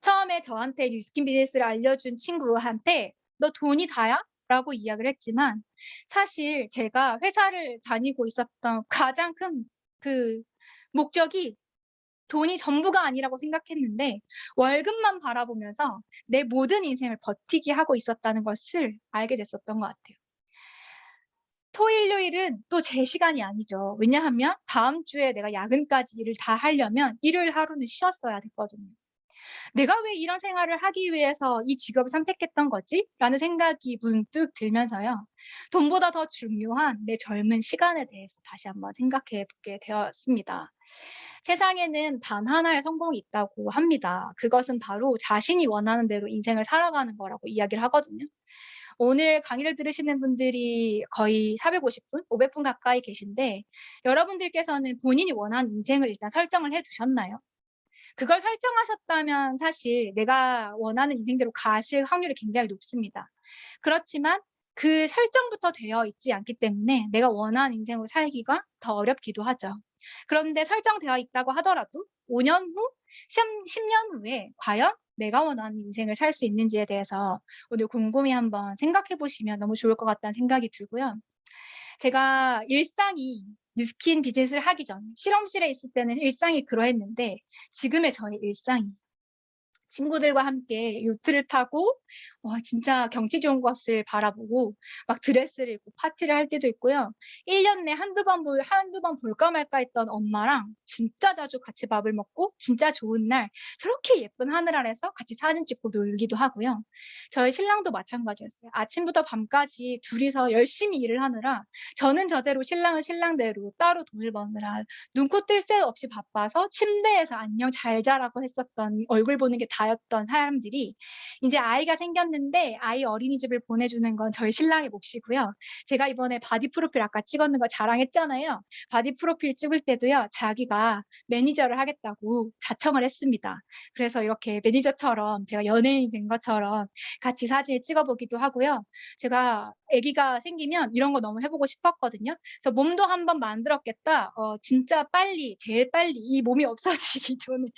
처음에 저한테 뉴스킨 비즈니스를 알려준 친구한테 너 돈이 다야? 라고 이야기를 했지만 사실 제가 회사를 다니고 있었던 가장 큰 그 목적이 돈이 전부가 아니라고 생각했는데 월급만 바라보면서 내 모든 인생을 버티게 하고 있었다는 것을 알게 됐었던 것 같아요. 토, 일, 요일은 또 제 시간이 아니죠. 왜냐하면 다음 주에 내가 야근까지 일을 다 하려면 일요일 하루는 쉬었어야 됐거든요. 내가 왜 이런 생활을 하기 위해서 이 직업을 선택했던 거지? 라는 생각이 문득 들면서요. 돈보다 더 중요한 내 젊은 시간에 대해서 다시 한번 생각해 보게 되었습니다. 세상에는 단 하나의 성공이 있다고 합니다. 그것은 바로 자신이 원하는 대로 인생을 살아가는 거라고 이야기를 하거든요. 오늘 강의를 들으시는 분들이 거의 450분, 500분 가까이 계신데 여러분들께서는 본인이 원하는 인생을 일단 설정을 해 두셨나요? 그걸 설정하셨다면 사실 내가 원하는 인생대로 가실 확률이 굉장히 높습니다. 그렇지만 그 설정부터 되어 있지 않기 때문에 내가 원하는 인생으로 살기가 더 어렵기도 하죠. 그런데 설정되어 있다고 하더라도 5년 후, 10년 후에 과연 내가 원하는 인생을 살 수 있는지에 대해서 오늘 곰곰이 한번 생각해 보시면 너무 좋을 것 같다는 생각이 들고요. 제가 뉴스킨 비즈니스를 하기 전 실험실에 있을 때는 일상이 그러했는데 지금의 저의 일상이 친구들과 함께 요트를 타고 진짜 경치 좋은 곳을 바라보고 막 드레스를 입고 파티를 할 때도 있고요. 1년 내에 한두 번 볼까 말까 했던 엄마랑 진짜 자주 같이 밥을 먹고 진짜 좋은 날 저렇게 예쁜 하늘 아래서 같이 사진 찍고 놀기도 하고요. 저희 신랑도 마찬가지였어요. 아침부터 밤까지 둘이서 열심히 일을 하느라 저는 저대로 신랑은 신랑대로 따로 돈을 버느라 눈코 뜰 새 없이 바빠서 침대에서 안녕 잘 자라고 했었던 얼굴 보는 게 다였던 사람들이 이제 아이가 생겼는데 아이 어린이집을 보내주는 건 저희 신랑의 몫이고요. 제가 이번에 바디 프로필 아까 찍었는 거 자랑했잖아요. 바디 프로필 찍을 때도요. 자기가 매니저를 하겠다고 자청을 했습니다. 그래서 이렇게 매니저처럼 제가 연예인이 된 것처럼 같이 사진을 찍어보기도 하고요. 제가 아기가 생기면 이런 거 너무 해보고 싶었거든요. 그래서 몸도 한번 만들었겠다. 진짜 빨리, 제일 빨리 이 몸이 없어지기 전에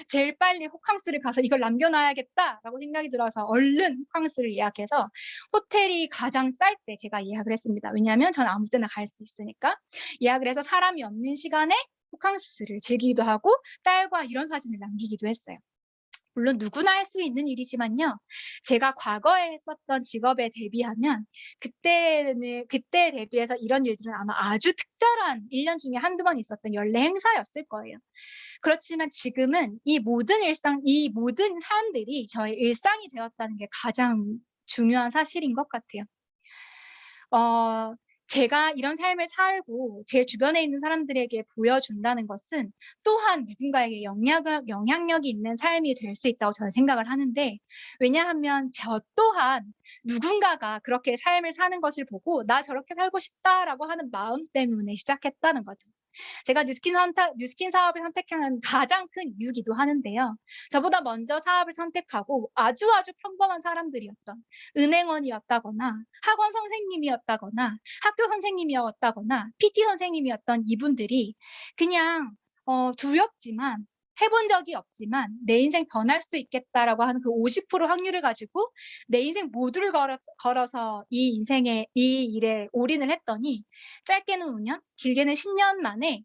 제일 빨리 호캉스를 가서 이걸 남겨놔야겠다라고 생각이 들어서 얼른 호캉스를 예약해서 호텔이 가장 쌀 때 제가 예약을 했습니다. 왜냐하면 저는 아무 때나 갈 수 있으니까. 예약을 해서 사람이 없는 시간에 호캉스를 즐기기도 하고 딸과 이런 사진을 남기기도 했어요. 물론 누구나 할 수 있는 일이지만요. 제가 과거에 했었던 직업에 대비하면 그때 대비해서 이런 일들은 아마 아주 특별한 1년 중에 한두 번 있었던 연례 행사였을 거예요. 그렇지만 지금은 이 모든 사람들이 저의 일상이 되었다는 게 가장 중요한 사실인 것 같아요. 제가 이런 삶을 살고 제 주변에 있는 사람들에게 보여준다는 것은 또한 누군가에게 영향력이 있는 삶이 될 수 있다고 저는 생각을 하는데, 왜냐하면 저 또한 누군가가 그렇게 삶을 사는 것을 보고 나 저렇게 살고 싶다라고 하는 마음 때문에 시작했다는 거죠. 제가 뉴스킨 사업을 선택하는 가장 큰 이유기도 하는데요. 저보다 먼저 사업을 선택하고 아주 평범한 사람들이었던 은행원이었다거나 학원 선생님이었다거나 학교 선생님이었다거나 PT 선생님이었던 이분들이 그냥 두렵지만 해본 적이 없지만 내 인생 변할 수 있겠다라고 하는 그 50% 확률을 가지고 내 인생 모두를 걸어서 이 일에 올인을 했더니 짧게는 5년, 길게는 10년 만에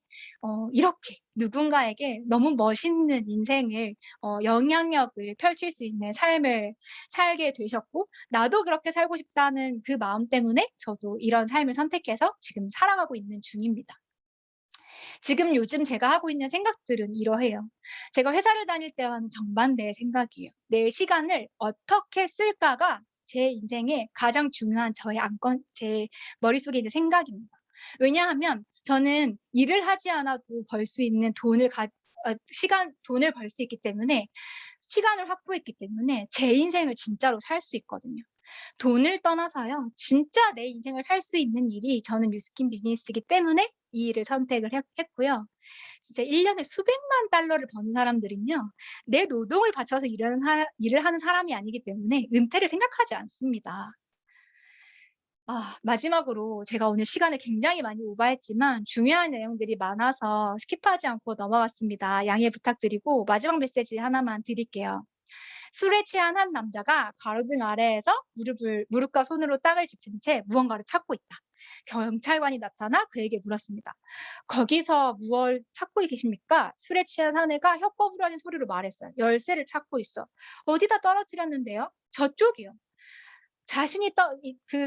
이렇게 누군가에게 너무 멋있는 인생을 영향력을 펼칠 수 있는 삶을 살게 되셨고, 나도 그렇게 살고 싶다는 그 마음 때문에 저도 이런 삶을 선택해서 지금 살아가고 있는 중입니다. 지금 요즘 제가 하고 있는 생각들은 이러해요. 제가 회사를 다닐 때와는 정반대의 생각이에요. 내 시간을 어떻게 쓸까가 제 인생의 가장 중요한 제 머릿속에 있는 생각입니다. 왜냐하면 저는 일을 하지 않아도 벌 수 있는 돈을 벌 수 있기 때문에, 시간을 확보했기 때문에 제 인생을 진짜로 살 수 있거든요. 돈을 떠나서요, 진짜 내 인생을 살 수 있는 일이 저는 뉴스킨 비즈니스이기 때문에 이 일을 선택을 했고요. 진짜 1년에 수백만 달러를 버는 사람들은요, 내 노동을 바쳐서 일을 하는 사람이 아니기 때문에 은퇴를 생각하지 않습니다. 마지막으로 제가 오늘 시간을 굉장히 많이 오버했지만 중요한 내용들이 많아서 스킵하지 않고 넘어갔습니다. 양해 부탁드리고 마지막 메시지 하나만 드릴게요. 술에 취한 한 남자가 가로등 아래에서 무릎과 손으로 땅을 짚은 채 무언가를 찾고 있다. 경찰관이 나타나 그에게 물었습니다. 거기서 무얼 찾고 계십니까? 술에 취한 사내가 혀꺼부라진 소리로 말했어요. 열쇠를 찾고 있어. 어디다 떨어뜨렸는데요? 저쪽이요. 자신이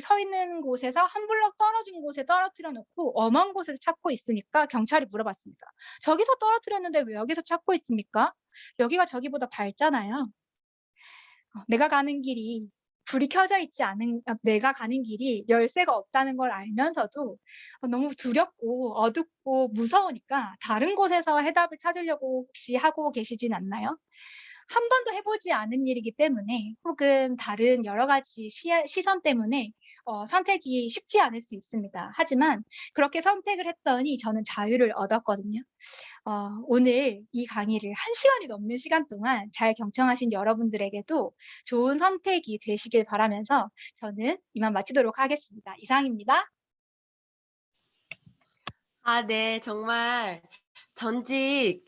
서 있는 곳에서 한 블럭 떨어진 곳에 떨어뜨려 놓고 엄한 곳에서 찾고 있으니까 경찰이 물어봤습니다. 저기서 떨어뜨렸는데 왜 여기서 찾고 있습니까? 여기가 저기보다 밝잖아요. 내가 가는 길이 내가 가는 길이 열쇠가 없다는 걸 알면서도 너무 두렵고 어둡고 무서우니까 다른 곳에서 해답을 찾으려고 혹시 하고 계시진 않나요? 한 번도 해보지 않은 일이기 때문에, 혹은 다른 여러 가지 시선 때문에 선택이 쉽지 않을 수 있습니다. 하지만 그렇게 선택을 했더니 저는 자유를 얻었거든요. 오늘 이 강의를 1시간이 넘는 시간 동안 잘 경청하신 여러분들에게도 좋은 선택이 되시길 바라면서 저는 이만 마치도록 하겠습니다. 이상입니다. 네, 정말 전직